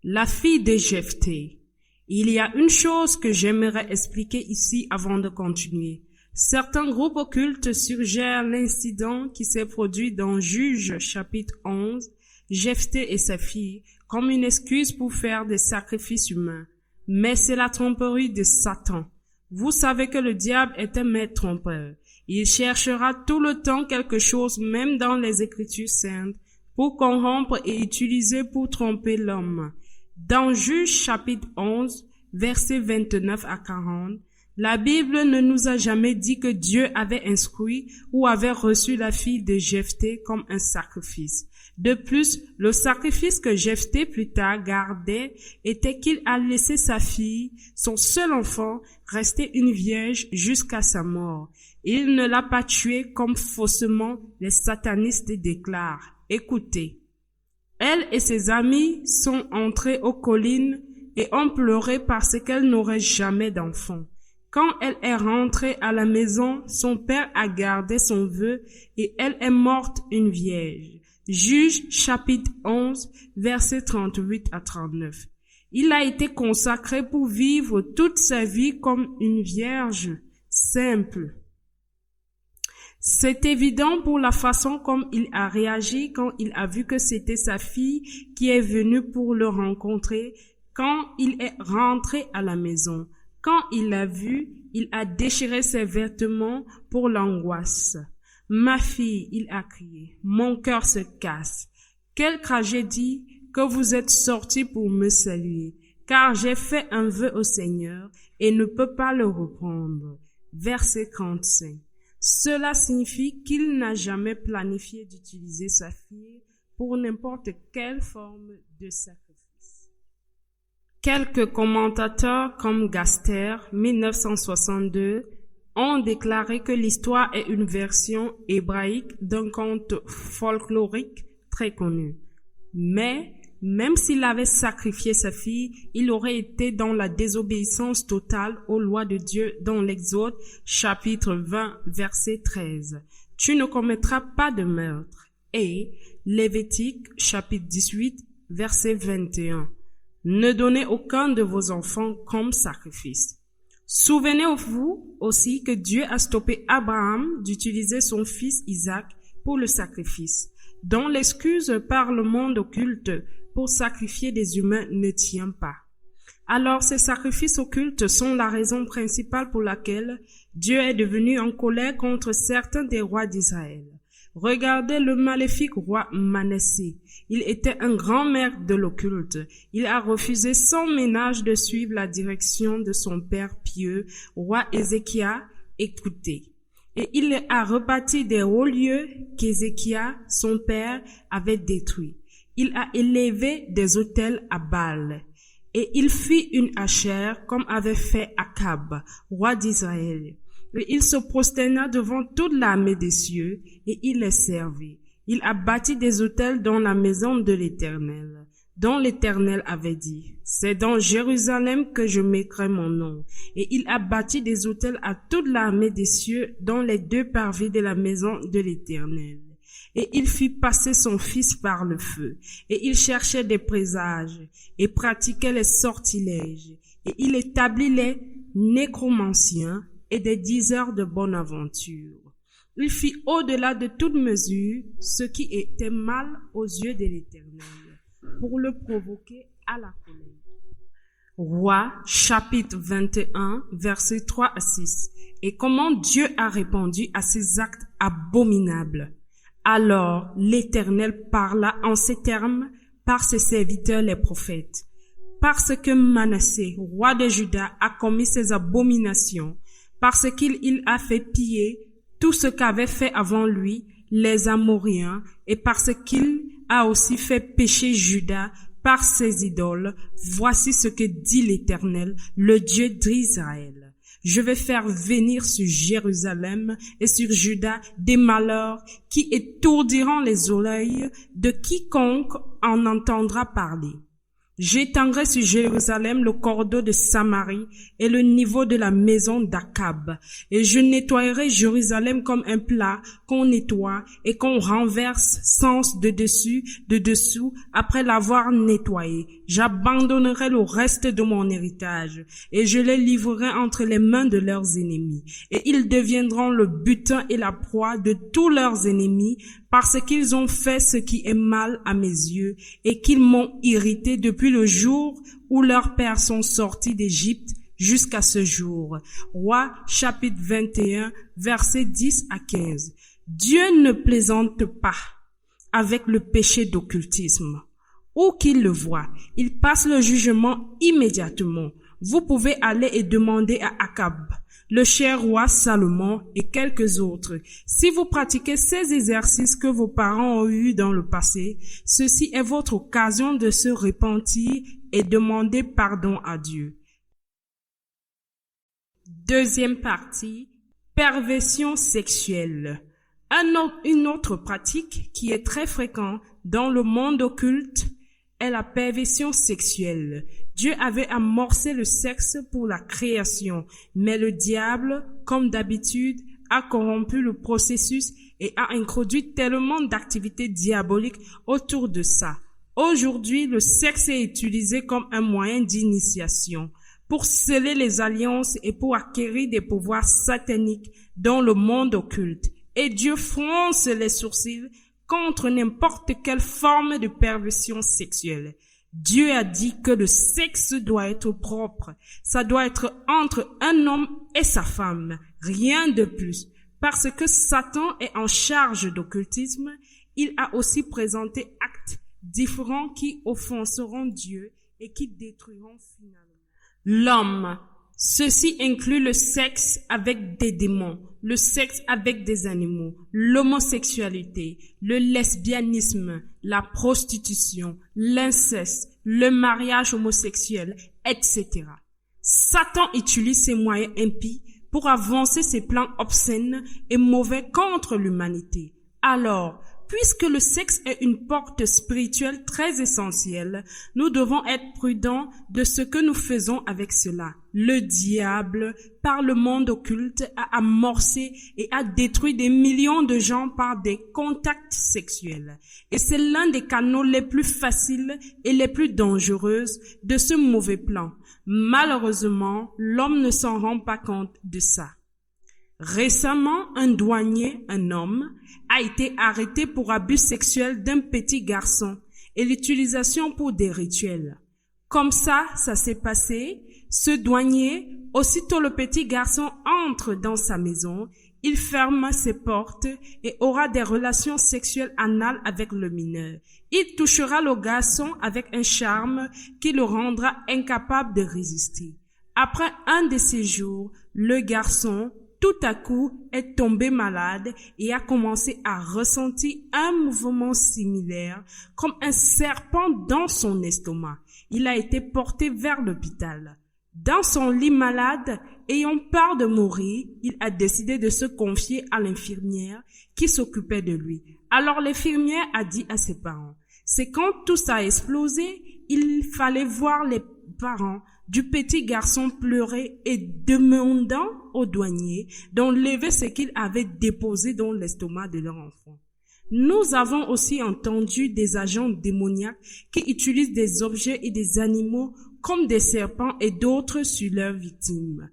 La fille de Jephthé. Il y a une chose que j'aimerais expliquer ici avant de continuer. Certains groupes occultes suggèrent l'incident qui s'est produit dans Juges chapitre 11, Jephthé et sa fille, comme une excuse pour faire des sacrifices humains. Mais c'est la tromperie de Satan. Vous savez que le diable est un maître trompeur. Il cherchera tout le temps quelque chose, même dans les Écritures saintes, pour corrompre et utiliser pour tromper l'homme. Dans Juges chapitre 11, versets 29 à 40, la Bible ne nous a jamais dit que Dieu avait instruit ou avait reçu la fille de Jephthé comme un sacrifice. De plus, le sacrifice que Jephthé plus tard gardait était qu'il a laissé sa fille, son seul enfant, rester une vierge jusqu'à sa mort. Il ne l'a pas tuée comme faussement les satanistes déclarent. Écoutez, elle et ses amis sont entrés aux collines et ont pleuré parce qu'elle n'aurait jamais d'enfant. Quand elle est rentrée à la maison, son père a gardé son vœu et elle est morte une vierge. Juges chapitre 11, versets 38 à 39. Il a été consacré pour vivre toute sa vie comme une vierge simple. C'est évident pour la façon comme il a réagi quand il a vu que c'était sa fille qui est venue pour le rencontrer, quand il est rentré à la maison. Quand il l'a vu, il a déchiré ses vêtements pour l'angoisse. « Ma fille, il a crié, mon cœur se casse. Quelle tragédie que vous êtes sortie pour me saluer, car j'ai fait un vœu au Seigneur et ne peux pas le reprendre. » Verset 35. Cela signifie qu'il n'a jamais planifié d'utiliser sa fille pour n'importe quelle forme de sacrifice. Quelques commentateurs comme Gaster, 1962, ont déclaré que l'histoire est une version hébraïque d'un conte folklorique très connu. Mais, même s'il avait sacrifié sa fille, il aurait été dans la désobéissance totale aux lois de Dieu dans l'Exode, chapitre 20, verset 13. Tu ne commettras pas de meurtre. Et Lévitique, chapitre 18, verset 21. Ne donnez aucun de vos enfants comme sacrifice. Souvenez-vous aussi que Dieu a stoppé Abraham d'utiliser son fils Isaac pour le sacrifice, dont l'excuse par le monde occulte pour sacrifier des humains ne tient pas. Alors ces sacrifices occultes sont la raison principale pour laquelle Dieu est devenu en colère contre certains des rois d'Israël. Regardez le maléfique roi Manassé. Il était un grand maître de l'occulte. Il a refusé sans ménage de suivre la direction de son père pieux, roi Ézéchias. Écoutez. Et il a rebâti des hauts lieux qu'Ézéchias, son père, avait détruits. Il a élevé des autels à Baal. Et il fit une hachère comme avait fait Akab, roi d'Israël. Et il se prosterna devant toute l'armée des cieux, et il les servit. Il a bâti des autels dans la maison de l'Éternel, dont l'Éternel avait dit, « C'est dans Jérusalem que je mettrai mon nom. » Et il a bâti des autels à toute l'armée des cieux, dans les deux parvis de la maison de l'Éternel. Et il fit passer son fils par le feu, et il cherchait des présages, et pratiquait les sortilèges, et il établit les nécromanciens, et des diseurs de bonne aventure. Il fit au-delà de toute mesure ce qui était mal aux yeux de l'Éternel, pour le provoquer à la colère. Roi, chapitre 21, versets 3 à 6. Et comment Dieu a répondu à ces actes abominables. Alors l'Éternel parla en ces termes par ses serviteurs les prophètes. Parce que Manassé, roi de Juda, a commis ces abominations, parce qu'il a fait piller tout ce qu'avaient fait avant lui les Amoréens, et parce qu'il a aussi fait pécher Juda par ses idoles, voici ce que dit l'Éternel, le Dieu d'Israël. Je vais faire venir sur Jérusalem et sur Juda des malheurs qui étourdiront les oreilles de quiconque en entendra parler. J'étendrai sur Jérusalem le cordeau de Samarie et le niveau de la maison d'Akab. Et je nettoierai Jérusalem comme un plat qu'on nettoie et qu'on renverse sens de dessous, après l'avoir nettoyé. J'abandonnerai le reste de mon héritage et je les livrerai entre les mains de leurs ennemis. Et ils deviendront le butin et la proie de tous leurs ennemis parce qu'ils ont fait ce qui est mal à mes yeux et qu'ils m'ont irrité depuis le jour où leurs pères sont sortis d'Égypte jusqu'à ce jour. Roi, chapitre 21, versets 10 à 15. Dieu ne plaisante pas avec le péché d'occultisme. Où qu'il le voit, il passe le jugement immédiatement. Vous pouvez aller et demander à Akab, le cher roi Salomon et quelques autres. Si vous pratiquez ces exercices que vos parents ont eus dans le passé, ceci est votre occasion de se repentir et demander pardon à Dieu. Deuxième partie, perversion sexuelle. Une autre pratique qui est très fréquente dans le monde occulte est la perversion sexuelle. Dieu avait amorcé le sexe pour la création, mais le diable, comme d'habitude, a corrompu le processus et a introduit tellement d'activités diaboliques autour de ça. Aujourd'hui, le sexe est utilisé comme un moyen d'initiation, pour sceller les alliances et pour acquérir des pouvoirs sataniques dans le monde occulte. Et Dieu fronce les sourcils contre n'importe quelle forme de perversion sexuelle. Dieu a dit que le sexe doit être propre. Ça doit être entre un homme et sa femme, rien de plus. Parce que Satan est en charge d'occultisme, il a aussi présenté actes différents qui offenseront Dieu et qui détruiront finalement l'homme. Ceci inclut le sexe avec des démons, le sexe avec des animaux, l'homosexualité, le lesbianisme, la prostitution, l'inceste, le mariage homosexuel, etc. Satan utilise ces moyens impies pour avancer ses plans obscènes et mauvais contre l'humanité. Alors, puisque le sexe est une porte spirituelle très essentielle, nous devons être prudents de ce que nous faisons avec cela. Le diable, par le monde occulte, a amorcé et a détruit des millions de gens par des contacts sexuels. Et c'est l'un des canaux les plus faciles et les plus dangereux de ce mauvais plan. Malheureusement, l'homme ne s'en rend pas compte de ça. Récemment, un douanier, un homme, a été arrêté pour abus sexuel d'un petit garçon et l'utilisation pour des rituels. Comme ça s'est passé. Ce douanier, aussitôt le petit garçon entre dans sa maison, il ferme ses portes et aura des relations sexuelles anales avec le mineur. Il touchera le garçon avec un charme qui le rendra incapable de résister. Après un de ces jours, le garçon, tout à coup, est tombé malade et a commencé à ressentir un mouvement similaire, comme un serpent dans son estomac. Il a été porté vers l'hôpital. Dans son lit malade, ayant peur de mourir, il a décidé de se confier à l'infirmière qui s'occupait de lui. Alors l'infirmière a dit à ses parents, c'est quand tout ça a explosé, il fallait voir les parents du petit garçon pleurer et demandant au douanier d'enlever ce qu'il avait déposé dans l'estomac de leur enfant. Nous avons aussi entendu des agents démoniaques qui utilisent des objets et des animaux comme des serpents et d'autres sur leurs victimes.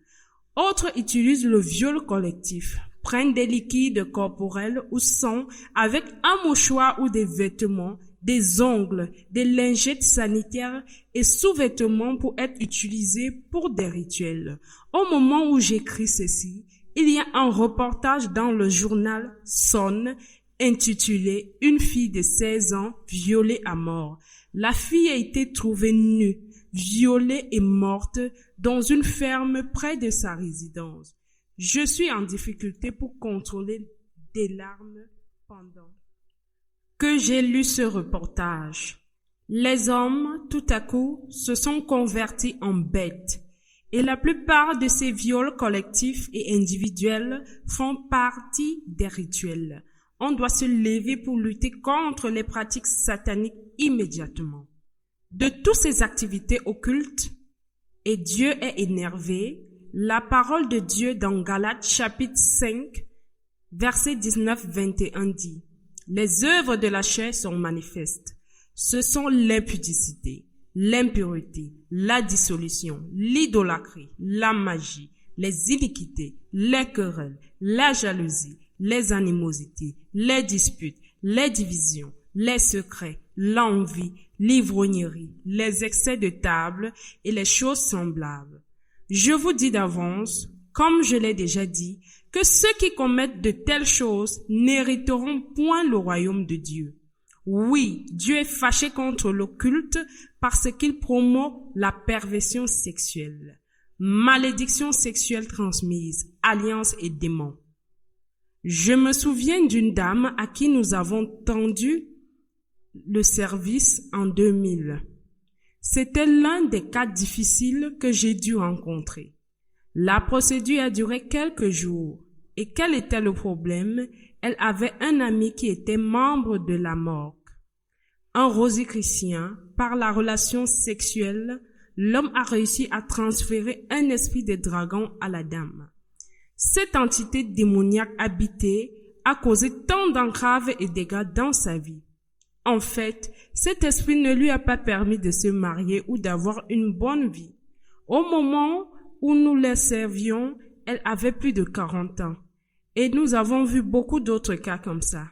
Autres utilisent le viol collectif, prennent des liquides corporels ou sang avec un mouchoir ou des vêtements, des ongles, des lingettes sanitaires et sous-vêtements pour être utilisés pour des rituels. Au moment où j'écris ceci, il y a un reportage dans le journal Sun intitulé « Une fille de 16 ans violée à mort ». La fille a été trouvée nue, violée et morte dans une ferme près de sa résidence. Je suis en difficulté pour contrôler des larmes pendant que j'ai lu ce reportage. Les hommes, tout à coup, se sont convertis en bêtes. Et la plupart de ces viols collectifs et individuels font partie des rituels. On doit se lever pour lutter contre les pratiques sataniques immédiatement. De toutes ces activités occultes, et Dieu est énervé, la parole de Dieu dans Galates chapitre 5, verset 19-21 dit: les œuvres de la chair sont manifestes. Ce sont l'impudicité, l'impureté, la dissolution, l'idolâtrie, la magie, les iniquités, les querelles, la jalousie, les animosités, les disputes, les divisions, les secrets, l'envie, l'ivrognerie, les excès de table et les choses semblables. Je vous dis d'avance, comme je l'ai déjà dit, que ceux qui commettent de telles choses n'hériteront point le royaume de Dieu. Oui, Dieu est fâché contre l'occulte parce qu'il promeut la perversion sexuelle, malédiction sexuelle transmise, alliance et démons. Je me souviens d'une dame à qui nous avons tendu le service en 2000. C'était l'un des cas difficiles que j'ai dû rencontrer. La procédure a duré quelques jours. Et quel était le problème? Elle avait un ami qui était membre de la morgue. Un rosicrucien, par la relation sexuelle, l'homme a réussi à transférer un esprit de dragon à la dame. Cette entité démoniaque habitée a causé tant d'entraves et dégâts dans sa vie. En fait, cet esprit ne lui a pas permis de se marier ou d'avoir une bonne vie. Au moment où nous les servions, elle avait plus de 40 ans. Et nous avons vu beaucoup d'autres cas comme ça.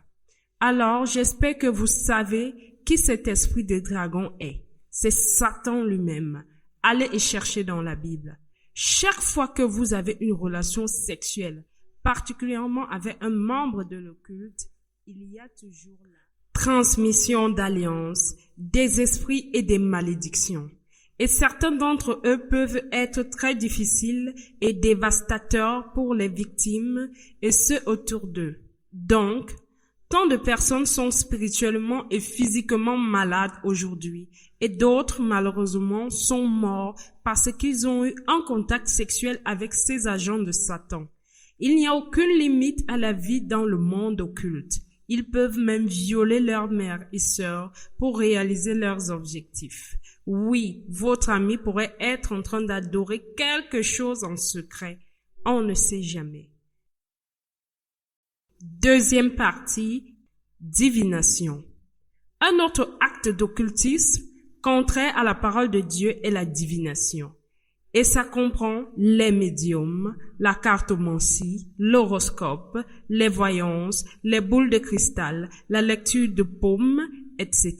Alors, j'espère que vous savez qui cet esprit de dragon est. C'est Satan lui-même. Allez et cherchez dans la Bible. Chaque fois que vous avez une relation sexuelle, particulièrement avec un membre de l'occulte, il y a toujours la transmission d'alliances, des esprits et des malédictions. et certains d'entre eux peuvent être très difficiles et dévastateurs pour les victimes et ceux autour d'eux. Donc, tant de personnes sont spirituellement et physiquement malades aujourd'hui et d'autres, malheureusement, sont morts parce qu'ils ont eu un contact sexuel avec ces agents de Satan. Il n'y a aucune limite à la vie dans le monde occulte. Ils peuvent même violer leurs mères et sœurs pour réaliser leurs objectifs. Oui, votre ami pourrait être en train d'adorer quelque chose en secret. On ne sait jamais. Deuxième partie, divination. Un autre acte d'occultisme contraire à la parole de Dieu est la divination. Et ça comprend les médiums, la cartomancie, l'horoscope, les voyances, les boules de cristal, la lecture de paumes, etc.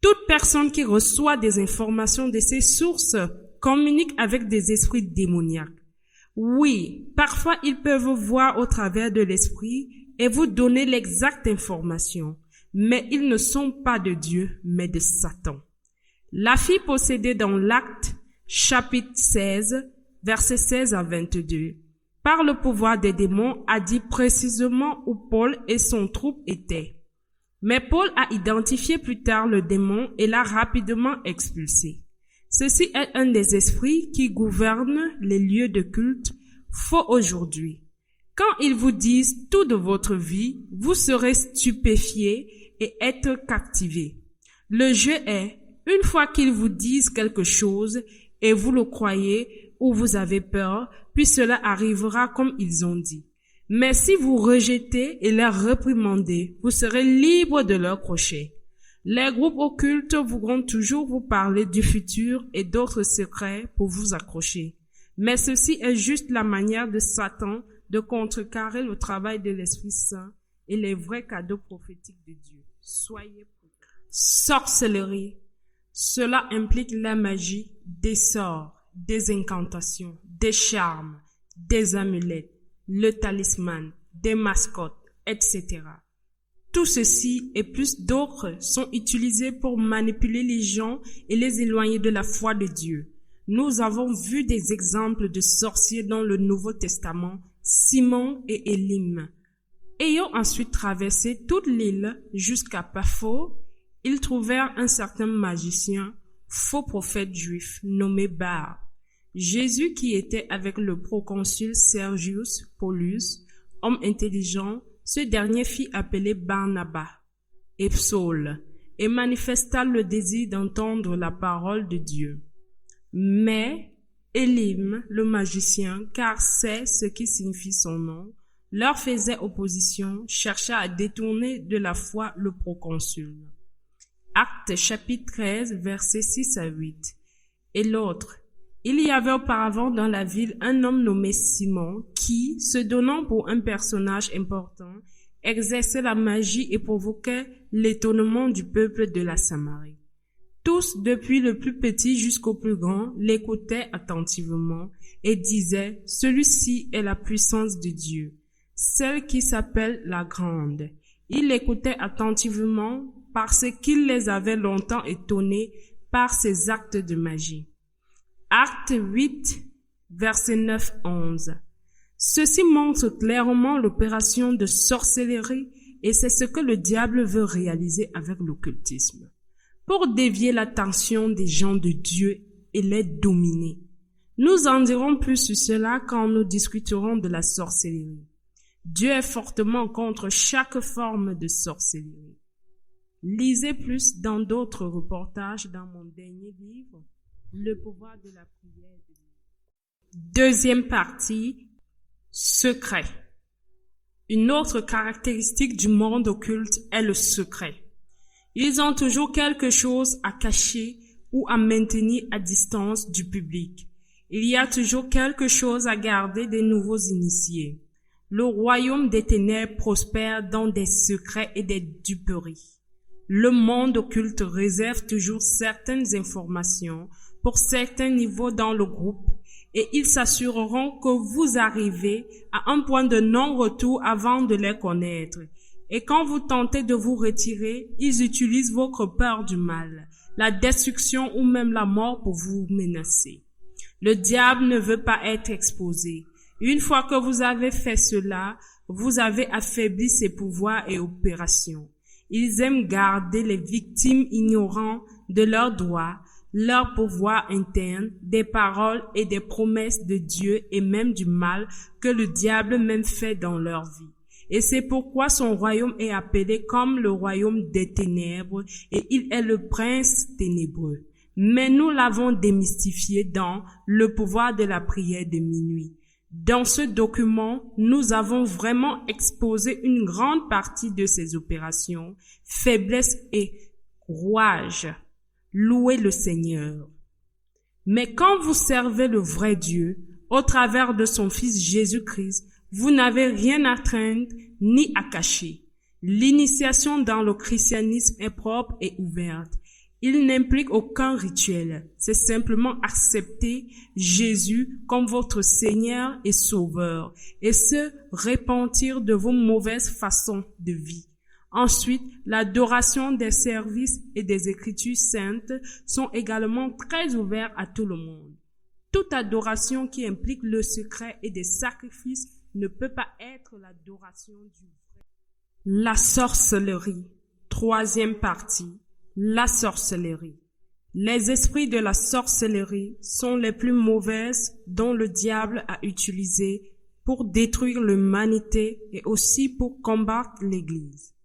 Toute personne qui reçoit des informations de ces sources communique avec des esprits démoniaques. Oui, parfois ils peuvent voir au travers de l'esprit et vous donner l'exacte information, mais ils ne sont pas de Dieu, mais de Satan. La fille possédée dans l'Acte, chapitre 16, versets 16 à 22, par le pouvoir des démons, a dit précisément où Paul et son troupe étaient. Mais Paul a identifié plus tard le démon et l'a rapidement expulsé. Ceci est un des esprits qui gouvernent les lieux de culte faux aujourd'hui. Quand ils vous disent tout de votre vie, vous serez stupéfiés et être captivés. Le jeu est, une fois qu'ils vous disent quelque chose et vous le croyez ou vous avez peur, puis cela arrivera comme ils ont dit. Mais si vous rejetez et les réprimandez, vous serez libre de leur crochet. Les groupes occultes voudront toujours vous parler du futur et d'autres secrets pour vous accrocher. Mais ceci est juste la manière de Satan de contrecarrer le travail de l'Esprit Saint et les vrais cadeaux prophétiques de Dieu. Soyez prudents. Sorcellerie. Cela implique la magie, des sorts, des incantations, des charmes, des amulettes, le talisman, des mascottes, etc. Tout ceci et plus d'autres sont utilisés pour manipuler les gens et les éloigner de la foi de Dieu. Nous avons vu des exemples de sorciers dans le Nouveau Testament, Simon et Élim. Ayant ensuite traversé toute l'île jusqu'à Paphos, ils trouvèrent un certain magicien, faux prophète juif, nommé Bar. Jésus, qui était avec le proconsul Sergius Paulus, homme intelligent, ce dernier fit appeler Barnabas et Saul et manifesta le désir d'entendre la parole de Dieu. Mais Élim, le magicien, car c'est ce qui signifie son nom, leur faisait opposition, chercha à détourner de la foi le proconsul. Actes chapitre 13, versets 6 à 8. Et l'autre, il y avait auparavant dans la ville un homme nommé Simon qui, se donnant pour un personnage important, exerçait la magie et provoquait l'étonnement du peuple de la Samarie. Tous, depuis le plus petit jusqu'au plus grand, l'écoutaient attentivement et disaient « Celui-ci est la puissance de Dieu, celle qui s'appelle la Grande ». Ils l'écoutaient attentivement parce qu'il les avait longtemps étonnés par ses actes de magie. Acte 8, verset 9-11. Ceci montre clairement l'opération de sorcellerie et c'est ce que le diable veut réaliser avec l'occultisme. Pour dévier l'attention des gens de Dieu et les dominer. Nous en dirons plus sur cela quand nous discuterons de la sorcellerie. Dieu est fortement contre chaque forme de sorcellerie. Lisez plus dans d'autres reportages dans mon dernier livre, Le pouvoir de la prière. Deuxième partie, secret. Une autre caractéristique du monde occulte est le secret. Ils ont toujours quelque chose à cacher ou à maintenir à distance du public. Il y a toujours quelque chose à garder des nouveaux initiés. Le royaume des ténèbres prospère dans des secrets et des duperies. Le monde occulte réserve toujours certaines informations pour certains niveaux dans le groupe et ils s'assureront que vous arrivez à un point de non-retour avant de les connaître. Et quand vous tentez de vous retirer, ils utilisent votre peur du mal, la destruction ou même la mort pour vous menacer. Le diable ne veut pas être exposé. Une fois que vous avez fait cela, vous avez affaibli ses pouvoirs et opérations. Ils aiment garder les victimes ignorant de leurs droits, leur pouvoir interne, des paroles et des promesses de Dieu et même du mal que le diable même fait dans leur vie. Et c'est pourquoi son royaume est appelé comme le royaume des ténèbres et il est le prince ténébreux. Mais nous l'avons démystifié dans le pouvoir de la prière de minuit. Dans ce document, nous avons vraiment exposé une grande partie de ses opérations, faiblesses et rouages. Louez le Seigneur. Mais quand vous servez le vrai Dieu, au travers de son Fils Jésus-Christ, vous n'avez rien à craindre ni à cacher. L'initiation dans le christianisme est propre et ouverte. Il n'implique aucun rituel. C'est simplement accepter Jésus comme votre Seigneur et Sauveur et se repentir de vos mauvaises façons de vie. Ensuite, l'adoration des services et des Écritures saintes sont également très ouverts à tout le monde. Toute adoration qui implique le secret et des sacrifices ne peut pas être l'adoration du vrai. La sorcellerie. Troisième partie. La sorcellerie. Les esprits de la sorcellerie sont les plus mauvaises dont le diable a utilisé pour détruire l'humanité et aussi pour combattre l'Église.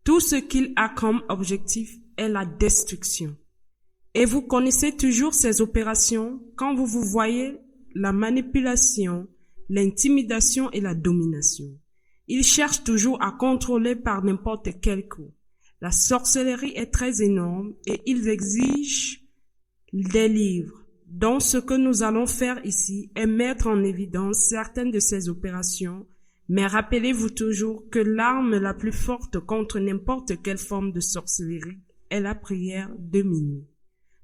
Tout ce qu'il a comme objectif est la destruction. Et vous connaissez toujours ces opérations quand vous voyez la manipulation, l'intimidation et la domination. Il cherche toujours à contrôler par n'importe quel coup. La sorcellerie est très énorme et ils exigent des livres. Donc ce que nous allons faire ici est mettre en évidence certaines de ces opérations, mais rappelez-vous toujours que l'arme la plus forte contre n'importe quelle forme de sorcellerie est la prière de minuit.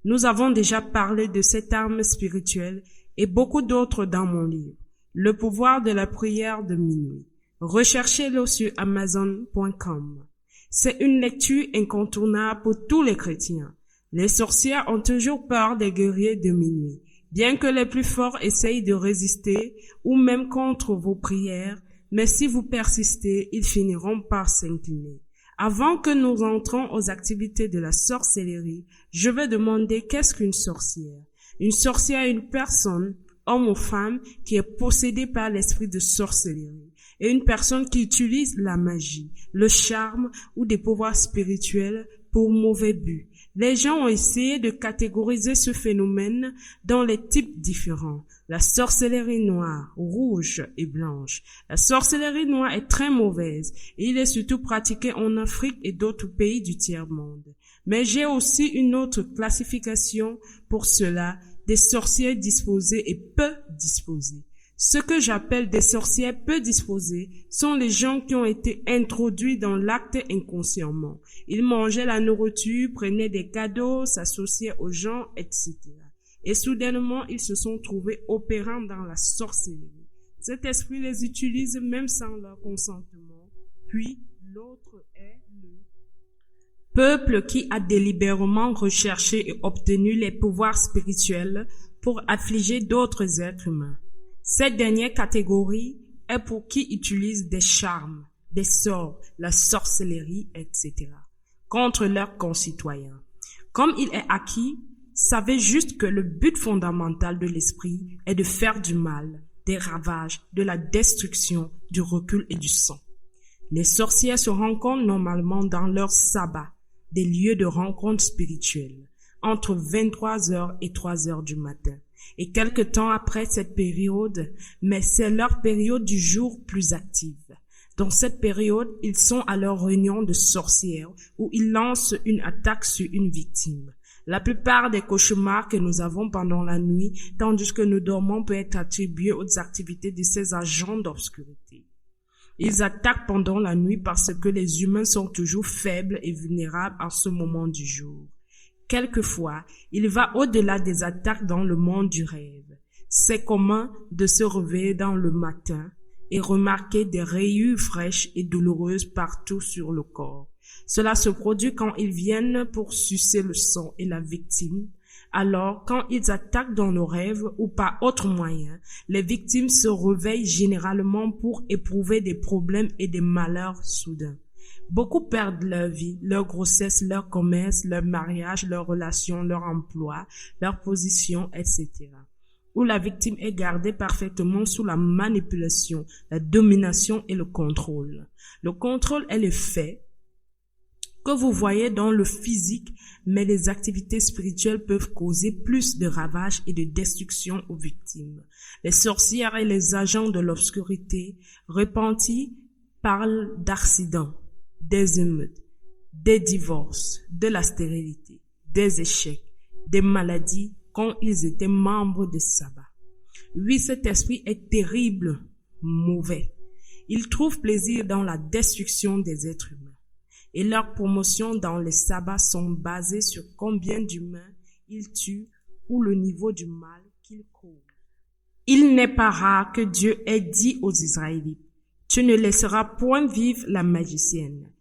Nous avons déjà parlé de cette arme spirituelle et beaucoup d'autres dans mon livre, Le pouvoir de la prière de minuit. Recherchez-le sur Amazon.com. C'est une lecture incontournable pour tous les chrétiens. Les sorcières ont toujours peur des guerriers de minuit. Bien que les plus forts essayent de résister ou même contre vos prières, mais si vous persistez, ils finiront par s'incliner. Avant que nous entrons aux activités de la sorcellerie, je vais demander qu'est-ce qu'une sorcière? Une sorcière est une personne, homme ou femme, qui est possédée par l'esprit de sorcellerie. Et une personne qui utilise la magie, le charme ou des pouvoirs spirituels pour mauvais buts. Les gens ont essayé de catégoriser ce phénomène dans les types différents. La sorcellerie noire, rouge et blanche. La sorcellerie noire est très mauvaise et il est surtout pratiqué en Afrique et d'autres pays du tiers-monde. Mais j'ai aussi une autre classification pour cela, des sorciers disposés et peu disposés. Ce que j'appelle des sorcières peu disposées sont les gens qui ont été introduits dans l'acte inconsciemment. Ils mangeaient la nourriture, prenaient des cadeaux, s'associaient aux gens, etc. Et soudainement, ils se sont trouvés opérant dans la sorcellerie. Cet esprit les utilise même sans leur consentement. Puis, l'autre est le peuple qui a délibérément recherché et obtenu les pouvoirs spirituels pour affliger d'autres êtres humains. Cette dernière catégorie est pour qui utilise des charmes, des sorts, la sorcellerie, etc. contre leurs concitoyens. Comme il est acquis, savez juste que le but fondamental de l'esprit est de faire du mal, des ravages, de la destruction, du recul et du sang. Les sorcières se rencontrent normalement dans leur sabbat, des lieux de rencontre spirituelle, entre 23h et 3h du matin. Et quelque temps après cette période, mais c'est leur période du jour plus active. Dans cette période, ils sont à leur réunion de sorcières où ils lancent une attaque sur une victime. La plupart des cauchemars que nous avons pendant la nuit, tandis que nous dormons, peut être attribué aux activités de ces agents d'obscurité. Ils attaquent pendant la nuit parce que les humains sont toujours faibles et vulnérables en ce moment du jour. Quelquefois, il va au-delà des attaques dans le monde du rêve. C'est commun de se réveiller dans le matin et remarquer des rayures fraîches et douloureuses partout sur le corps. Cela se produit quand ils viennent pour sucer le sang et la victime. Alors, quand ils attaquent dans le rêve ou par autre moyen, les victimes se réveillent généralement pour éprouver des problèmes et des malheurs soudains. Beaucoup perdent leur vie, leur grossesse, leur commerce, leur mariage, leurs relations, leur emploi, leur position, etc. Où la victime est gardée parfaitement sous la manipulation, la domination et le contrôle. Le contrôle est le fait que vous voyez dans le physique, mais les activités spirituelles peuvent causer plus de ravages et de destruction aux victimes. Les sorcières et les agents de l'obscurité repentis parlent d'accidents, des émeutes, des divorces, de la stérilité, des échecs, des maladies quand ils étaient membres de sabbat. Oui, cet esprit est terrible, mauvais. Il trouve plaisir dans la destruction des êtres humains. Et leurs promotions dans les sabbats sont basées sur combien d'humains ils tuent ou le niveau du mal qu'ils causent. Il n'est pas rare que Dieu ait dit aux Israélites, « Tu ne laisseras point vivre la magicienne. »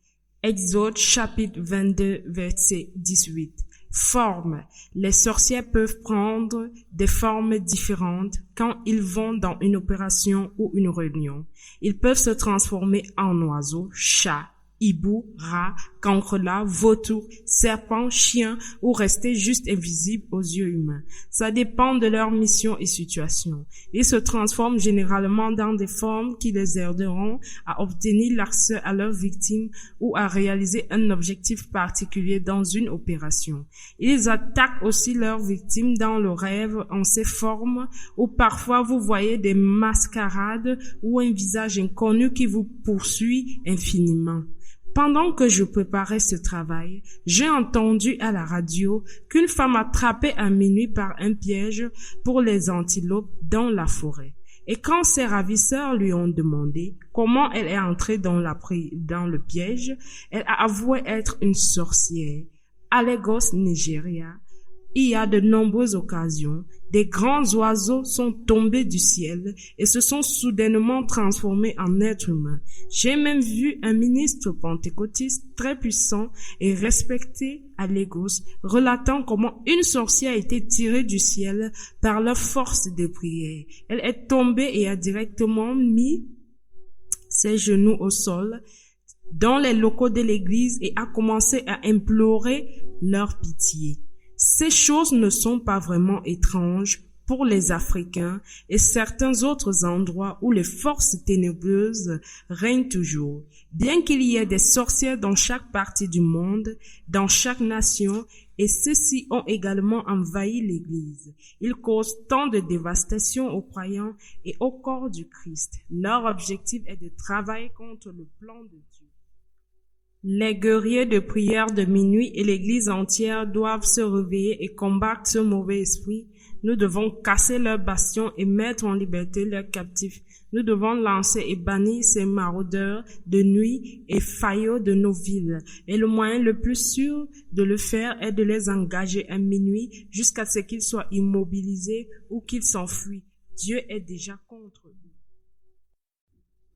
Exode chapitre 22, verset 18. Forme. Les sorcières peuvent prendre des formes différentes quand ils vont dans une opération ou une réunion. Ils peuvent se transformer en oiseaux, chats, hibou, rat, cancrelat, vautour, serpent, chien ou rester juste invisible aux yeux humains. Ça dépend de leur mission et situation. Ils se transforment généralement dans des formes qui les aideront à obtenir l'accès à leurs victimes ou à réaliser un objectif particulier dans une opération. Ils attaquent aussi leurs victimes dans le rêve en ces formes où parfois vous voyez des mascarades ou un visage inconnu qui vous poursuit infiniment. Pendant que je préparais ce travail, j'ai entendu à la radio qu'une femme attrapée à minuit par un piège pour les antilopes dans la forêt. Et quand ses ravisseurs lui ont demandé comment elle est entrée dans le piège, elle a avoué être une sorcière. À Lagos, Nigeria, il y a de nombreuses occasions, des grands oiseaux sont tombés du ciel et se sont soudainement transformés en êtres humains. J'ai même vu un ministre pentecôtiste très puissant et respecté à Lagos relatant comment une sorcière a été tirée du ciel par leur force de prière. Elle est tombée et a directement mis ses genoux au sol dans les locaux de l'église et a commencé à implorer leur pitié. Ces choses ne sont pas vraiment étranges pour les Africains et certains autres endroits où les forces ténébreuses règnent toujours. Bien qu'il y ait des sorcières dans chaque partie du monde, dans chaque nation, et ceux-ci ont également envahi l'Église. Ils causent tant de dévastation aux croyants et au corps du Christ. Leur objectif est de travailler contre le plan de Dieu. Les guerriers de prière de minuit et l'Église entière doivent se réveiller et combattre ce mauvais esprit. Nous devons casser leurs bastions et mettre en liberté leurs captifs. Nous devons lancer et bannir ces maraudeurs de nuit et faillots de nos villes. Et le moyen le plus sûr de le faire est de les engager à minuit jusqu'à ce qu'ils soient immobilisés ou qu'ils s'enfuient. Dieu est déjà contre eux.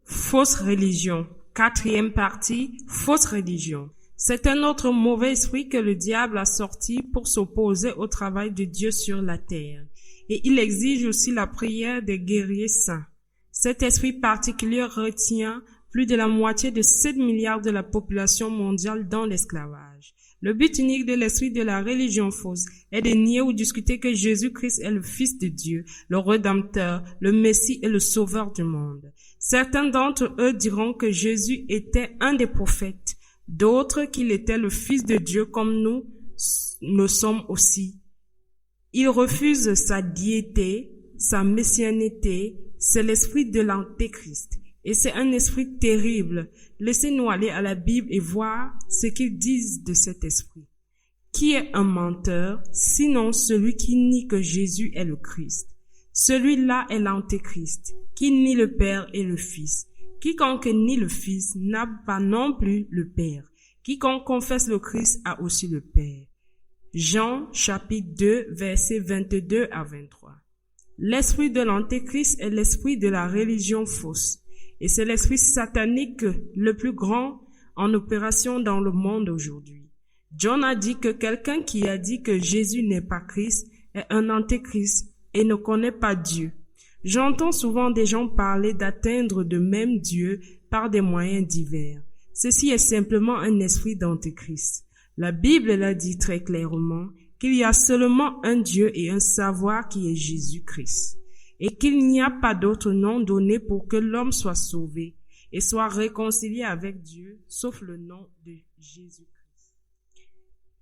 Fausse religion. 4e partie, fausse religion. C'est un autre mauvais esprit que le diable a sorti pour s'opposer au travail de Dieu sur la terre. Et il exige aussi la prière des guerriers saints. Cet esprit particulier retient plus de la moitié de 7 milliards de la population mondiale dans l'esclavage. Le but unique de l'esprit de la religion fausse est de nier ou discuter que Jésus-Christ est le Fils de Dieu, le Rédempteur, le Messie et le Sauveur du monde. Certains d'entre eux diront que Jésus était un des prophètes, d'autres qu'il était le Fils de Dieu comme nous le sommes aussi. Ils refusent sa diété, sa messianité, c'est l'esprit de l'Antéchrist. Et c'est un esprit terrible. Laissez-nous aller à la Bible et voir ce qu'ils disent de cet esprit. Qui est un menteur, sinon celui qui nie que Jésus est le Christ? Celui-là est l'Antéchrist, qui nie le Père et le Fils. Quiconque nie le Fils n'a pas non plus le Père. Quiconque confesse le Christ a aussi le Père. Jean chapitre 2, versets 22 à 23. L'esprit de l'Antéchrist est l'esprit de la religion fausse. Et c'est l'esprit satanique le plus grand en opération dans le monde aujourd'hui. John a dit que quelqu'un qui a dit que Jésus n'est pas Christ est un antéchrist et ne connaît pas Dieu. J'entends souvent des gens parler d'atteindre de même Dieu par des moyens divers. Ceci est simplement un esprit d'antéchrist. La Bible l'a dit très clairement qu'il y a seulement un Dieu et un savoir qui est Jésus-Christ, et qu'il n'y a pas d'autre nom donné pour que l'homme soit sauvé et soit réconcilié avec Dieu, sauf le nom de Jésus-Christ.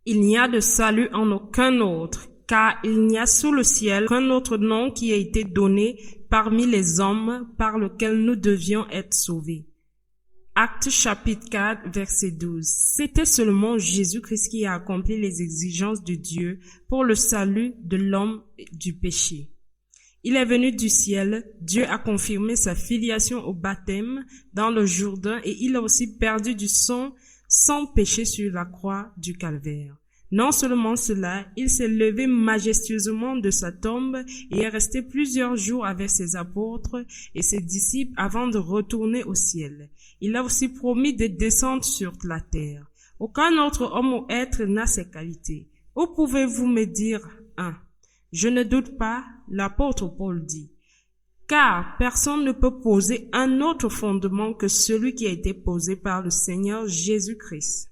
Il n'y a de salut en aucun autre, car il n'y a sous le ciel qu'un autre nom qui a été donné parmi les hommes par lequel nous devions être sauvés. Actes chapitre 4, verset 12. C'était seulement Jésus-Christ qui a accompli les exigences de Dieu pour le salut de l'homme du péché. Il est venu du ciel, Dieu a confirmé sa filiation au baptême dans le Jourdain et il a aussi perdu du sang sans péché sur la croix du calvaire. Non seulement cela, il s'est levé majestueusement de sa tombe et est resté plusieurs jours avec ses apôtres et ses disciples avant de retourner au ciel. Il a aussi promis de descendre sur la terre. Aucun autre homme ou être n'a ces qualités. Où pouvez-vous me dire un? Je ne doute pas, l'apôtre Paul dit, car personne ne peut poser un autre fondement que celui qui a été posé par le Seigneur Jésus-Christ.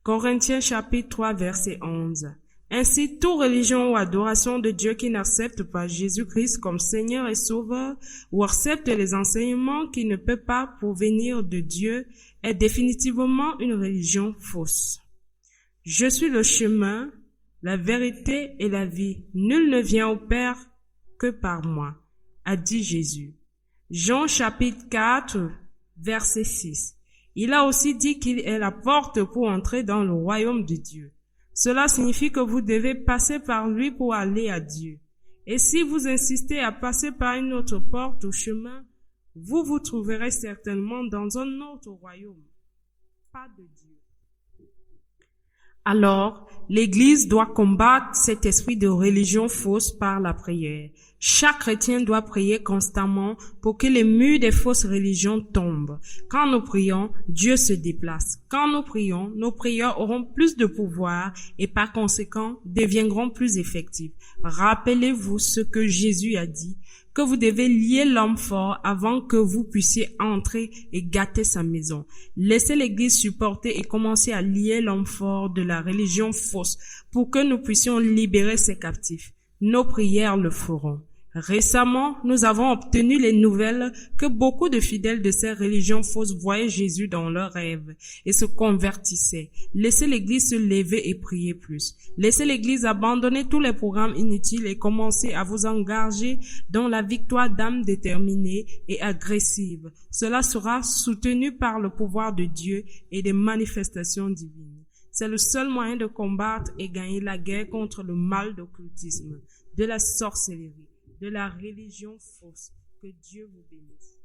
Corinthiens chapitre 3 verset 11. Ainsi, toute religion ou adoration de Dieu qui n'accepte pas Jésus-Christ comme Seigneur et Sauveur ou accepte les enseignements qui ne peuvent pas provenir de Dieu est définitivement une religion fausse. Je suis le chemin, la vérité et la vie. Nul ne vient au Père que par moi, a dit Jésus. Jean chapitre 4 verset 6. Il a aussi dit qu'il est la porte pour entrer dans le royaume de Dieu. Cela signifie que vous devez passer par lui pour aller à Dieu. Et si vous insistez à passer par une autre porte ou chemin, vous vous trouverez certainement dans un autre royaume, pas de Dieu. Alors, l'Église doit combattre cet esprit de religion fausse par la prière. Chaque chrétien doit prier constamment pour que les murs des fausses religions tombent. Quand nous prions, Dieu se déplace. Quand nous prions, nos prières auront plus de pouvoir et par conséquent deviendront plus effectives. Rappelez-vous ce que Jésus a dit, que vous devez lier l'homme fort avant que vous puissiez entrer et gâter sa maison. Laissez l'Église supporter et commencer à lier l'homme fort de la religion fausse pour que nous puissions libérer ses captifs. Nos prières le feront. Récemment, nous avons obtenu les nouvelles que beaucoup de fidèles de ces religions fausses voyaient Jésus dans leurs rêves et se convertissaient. Laissez l'Église se lever et prier plus. Laissez l'Église abandonner tous les programmes inutiles et commencer à vous engager dans la victoire d'âmes déterminées et agressives. Cela sera soutenu par le pouvoir de Dieu et des manifestations divines. C'est le seul moyen de combattre et gagner la guerre contre le mal d'occultisme, de la sorcellerie, de la religion fausse. Que Dieu vous bénisse.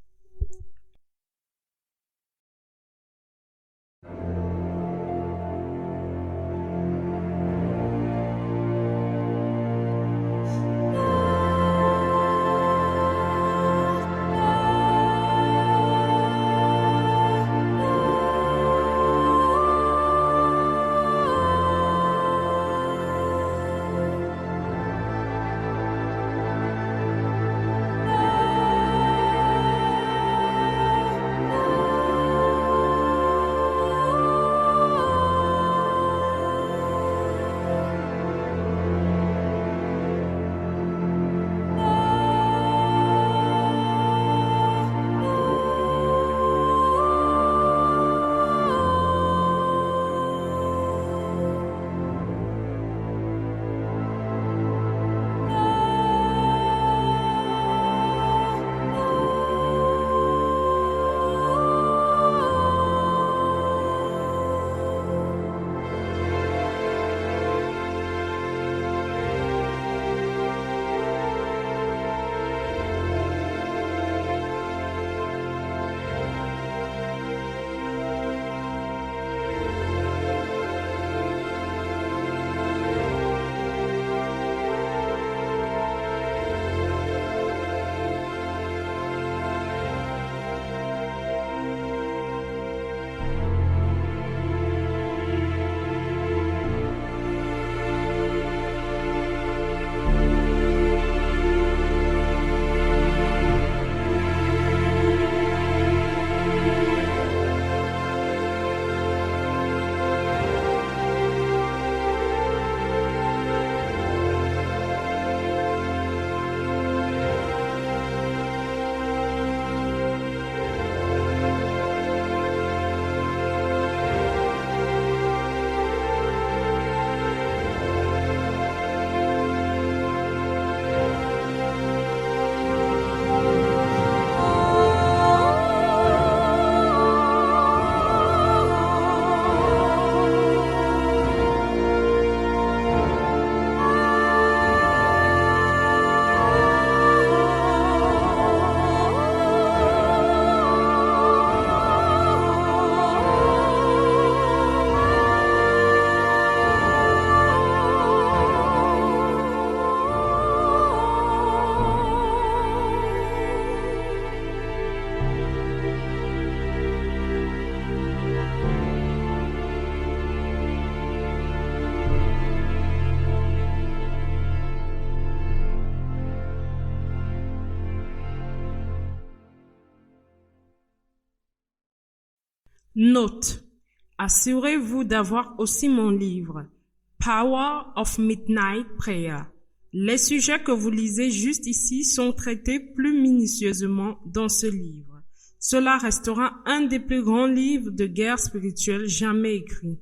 Note: assurez-vous d'avoir aussi mon livre, Power of Midnight Prayer. Les sujets que vous lisez juste ici sont traités plus minutieusement dans ce livre. Cela restera un des plus grands livres de guerre spirituelle jamais écrits.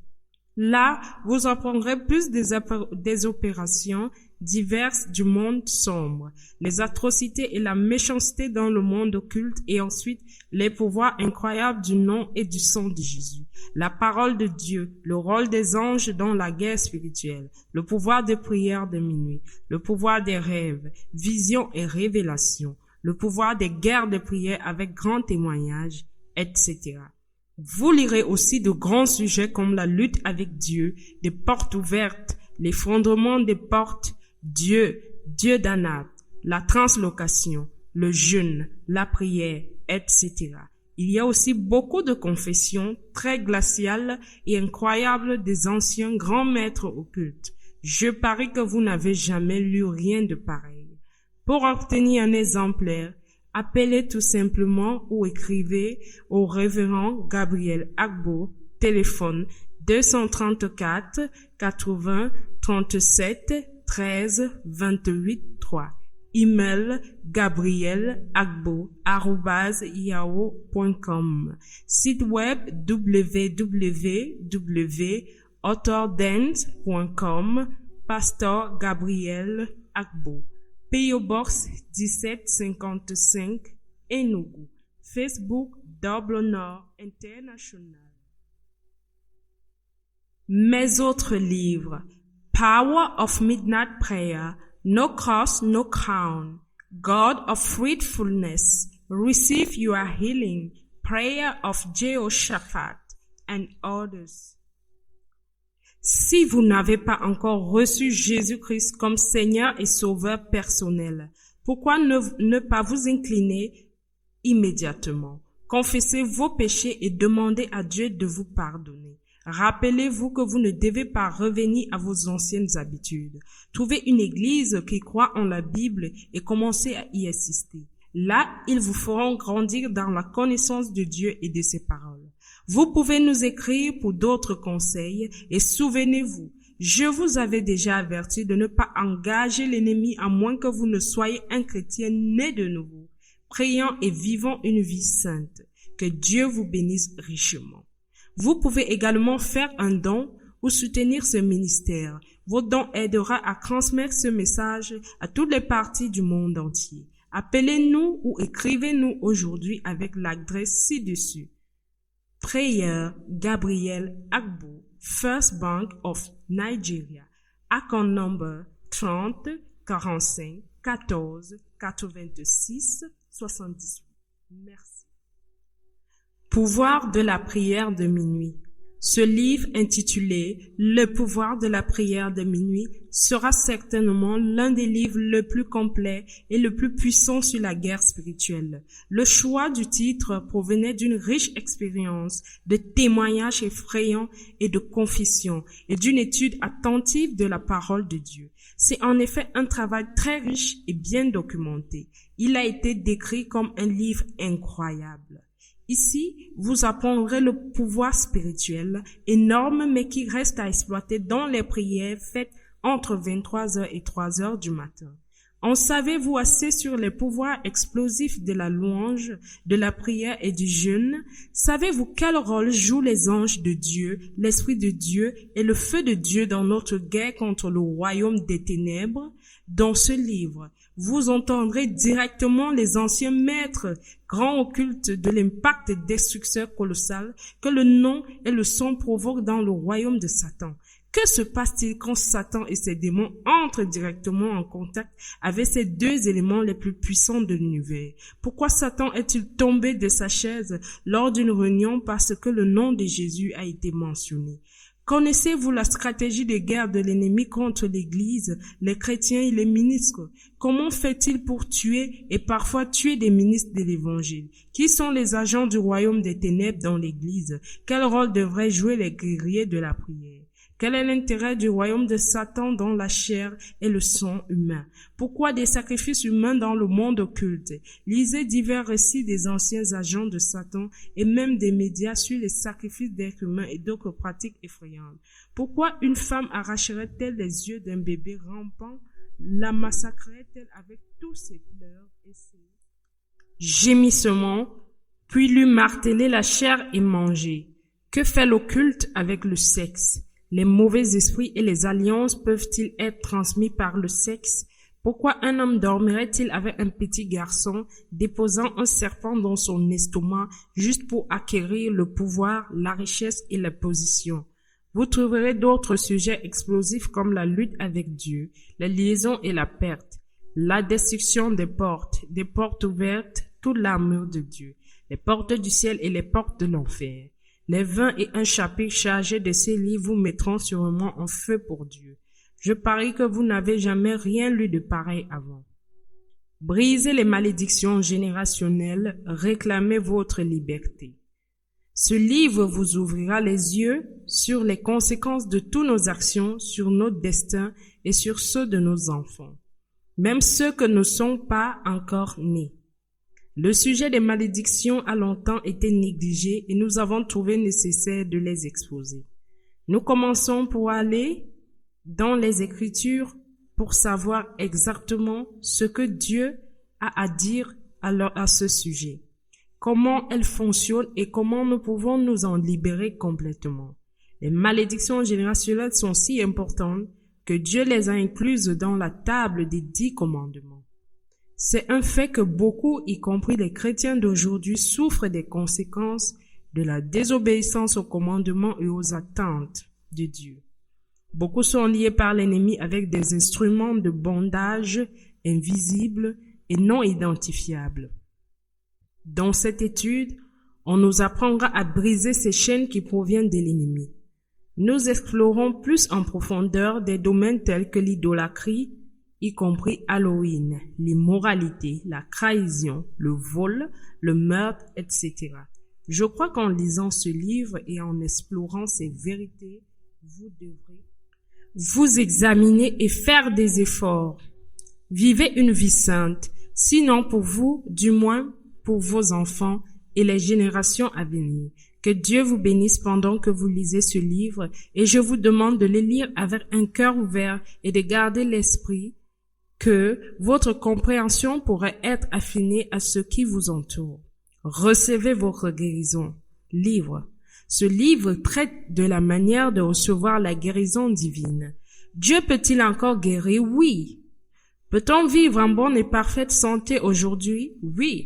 Là, vous apprendrez plus des opérations diverses du monde sombre, les atrocités et la méchanceté dans le monde occulte et ensuite les pouvoirs incroyables du nom et du sang de Jésus, la parole de Dieu, le rôle des anges dans la guerre spirituelle, le pouvoir des prières de minuit, le pouvoir des rêves, visions et révélations, le pouvoir des guerres de prière avec grand témoignage, etc. Vous lirez aussi de grands sujets comme la lutte avec Dieu, des portes ouvertes, l'effondrement des portes, Dieu d'Anat, la translocation, le jeûne, la prière, etc. Il y a aussi beaucoup de confessions très glaciales et incroyables des anciens grands maîtres occultes. Je parie que vous n'avez jamais lu rien de pareil. Pour obtenir un exemplaire, appelez tout simplement ou écrivez au révérend Gabriel Agbo, téléphone 234 80 37 13 28 3. Email gabrielagbo@yahoo.com. Site web www.authordance.com. Pasteur Gabriel Agbo. P.O. Box 1755 Enugu. Facebook Double Nord International. Mes autres livres: Power of Midnight Prayer, No Cross, No Crown, God of Fruitfulness, Receive Your Healing, Prayer of Jehoshaphat, and others. Si vous n'avez pas encore reçu Jésus-Christ comme Seigneur et Sauveur personnel, pourquoi ne pas vous incliner immédiatement? Confessez vos péchés et demandez à Dieu de vous pardonner. Rappelez-vous que vous ne devez pas revenir à vos anciennes habitudes. Trouvez une église qui croit en la Bible et commencez à y assister. Là, ils vous feront grandir dans la connaissance de Dieu et de ses paroles. Vous pouvez nous écrire pour d'autres conseils et souvenez-vous, je vous avais déjà averti de ne pas engager l'ennemi à moins que vous ne soyez un chrétien né de nouveau, priant et vivant une vie sainte. Que Dieu vous bénisse richement. Vous pouvez également faire un don ou soutenir ce ministère. Votre don aidera à transmettre ce message à toutes les parties du monde entier. Appelez-nous ou écrivez-nous aujourd'hui avec l'adresse ci-dessus. Prayer Gabriel Agbo, First Bank of Nigeria. Account number 30 45 14 86 78. Merci. Pouvoir de la prière de minuit. Ce livre intitulé « Le pouvoir de la prière de minuit » sera certainement l'un des livres le plus complets et le plus puissant sur la guerre spirituelle. Le choix du titre provenait d'une riche expérience, de témoignages effrayants et de confessions, et d'une étude attentive de la parole de Dieu. C'est en effet un travail très riche et bien documenté. Il a été décrit comme un livre incroyable. Ici, vous apprendrez le pouvoir spirituel énorme mais qui reste à exploiter dans les prières faites entre 23h et 3h du matin. En savez-vous assez sur les pouvoirs explosifs de la louange, de la prière et du jeûne? Savez-vous quel rôle jouent les anges de Dieu, l'Esprit de Dieu et le feu de Dieu dans notre guerre contre le royaume des ténèbres? Dans ce livre, vous entendrez directement les anciens maîtres, grands occultes de l'impact destructeur colossal que le nom et le son provoquent dans le royaume de Satan. Que se passe-t-il quand Satan et ses démons entrent directement en contact avec ces deux éléments les plus puissants de l'univers? Pourquoi Satan est-il tombé de sa chaise lors d'une réunion parce que le nom de Jésus a été mentionné? Connaissez-vous la stratégie de guerre de l'ennemi contre l'Église, les chrétiens et les ministres? Comment fait-il pour tuer et parfois tuer des ministres de l'Évangile? Qui sont les agents du royaume des ténèbres dans l'Église? Quel rôle devraient jouer les guerriers de la prière? Quel est l'intérêt du royaume de Satan dans la chair et le sang humain? Pourquoi des sacrifices humains dans le monde occulte? Lisez divers récits des anciens agents de Satan et même des médias sur les sacrifices d'êtres humains et d'autres pratiques effrayantes. Pourquoi une femme arracherait-elle les yeux d'un bébé rampant? La massacrerait-elle avec tous ses pleurs et ses gémissements, puis lui marteler la chair et manger? Que fait l'occulte avec le sexe? Les mauvais esprits et les alliances peuvent-ils être transmis par le sexe? Pourquoi un homme dormirait-il avec un petit garçon, déposant un serpent dans son estomac juste pour acquérir le pouvoir, la richesse et la position? Vous trouverez d'autres sujets explosifs comme la lutte avec Dieu, la liaison et la perte, la destruction des portes ouvertes, toute l'armure de Dieu, les portes du ciel et les portes de l'enfer. Les 21 chapitres chargés de ces livres vous mettront sûrement en feu pour Dieu. Je parie que vous n'avez jamais rien lu de pareil avant. Brisez les malédictions générationnelles, réclamez votre liberté. Ce livre vous ouvrira les yeux sur les conséquences de toutes nos actions, sur notre destin et sur ceux de nos enfants, même ceux que ne sont pas encore nés. Le sujet des malédictions a longtemps été négligé et nous avons trouvé nécessaire de les exposer. Nous commençons pour aller dans les Écritures pour savoir exactement ce que Dieu a à dire à ce sujet, comment elles fonctionnent et comment nous pouvons nous en libérer complètement. Les malédictions générationnelles sont si importantes que Dieu les a incluses dans la table des 10 commandements. C'est un fait que beaucoup, y compris les chrétiens d'aujourd'hui, souffrent des conséquences de la désobéissance aux commandements et aux attentes de Dieu. Beaucoup sont liés par l'ennemi avec des instruments de bondage invisibles et non identifiables. Dans cette étude, on nous apprendra à briser ces chaînes qui proviennent de l'ennemi. Nous explorons plus en profondeur des domaines tels que l'idolâtrie, y compris Halloween, l'immoralité, la trahison, le vol, le meurtre, etc. Je crois qu'en lisant ce livre et en explorant ces vérités, vous devrez vous examiner et faire des efforts. Vivez une vie sainte, sinon pour vous, du moins pour vos enfants et les générations à venir. Que Dieu vous bénisse pendant que vous lisez ce livre et je vous demande de le lire avec un cœur ouvert et de garder l'esprit que votre compréhension pourrait être affinée à ce qui vous entoure. Recevez votre guérison. Livre. Ce livre traite de la manière de recevoir la guérison divine. Dieu peut-il encore guérir? Oui. Peut-on vivre en bonne et parfaite santé aujourd'hui? Oui.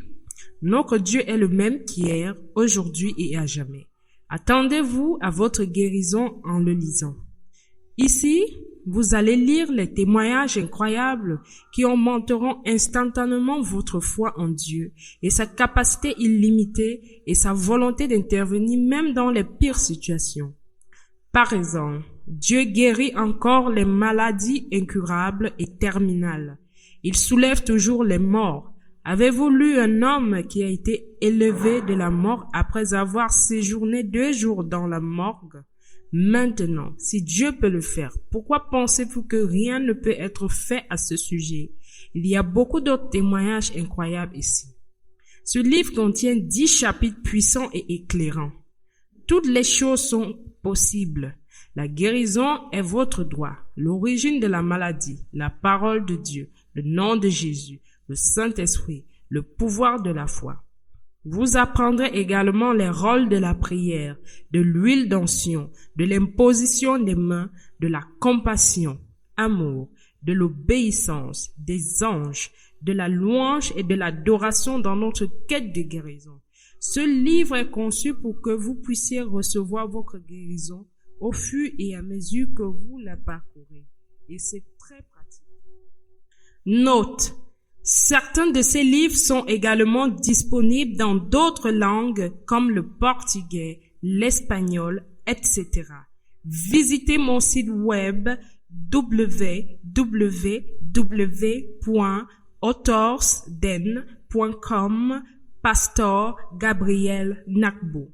Notre Dieu est le même qu'hier, aujourd'hui et à jamais. Attendez-vous à votre guérison en le lisant. Ici, vous allez lire les témoignages incroyables qui augmenteront instantanément votre foi en Dieu et sa capacité illimitée et sa volonté d'intervenir même dans les pires situations. Par exemple, Dieu guérit encore les maladies incurables et terminales. Il soulève toujours les morts. Avez-vous lu un homme qui a été élevé de la mort après avoir séjourné 2 jours dans la morgue? Maintenant, si Dieu peut le faire, pourquoi pensez-vous que rien ne peut être fait à ce sujet? Il y a beaucoup d'autres témoignages incroyables ici. Ce livre contient 10 chapitres puissants et éclairants. Toutes les choses sont possibles. La guérison est votre droit. L'origine de la maladie, la parole de Dieu, le nom de Jésus, le Saint-Esprit, le pouvoir de la foi. Vous apprendrez également les rôles de la prière, de l'huile d'onction, de l'imposition des mains, de la compassion, amour, de l'obéissance, des anges, de la louange et de l'adoration dans notre quête de guérison. Ce livre est conçu pour que vous puissiez recevoir votre guérison au fur et à mesure que vous la parcourez. Et c'est très pratique. Note. Certains de ces livres sont également disponibles dans d'autres langues comme le portugais, l'espagnol, etc. Visitez mon site web www.autorsden.com, Pasteur Gabriel Nakbo.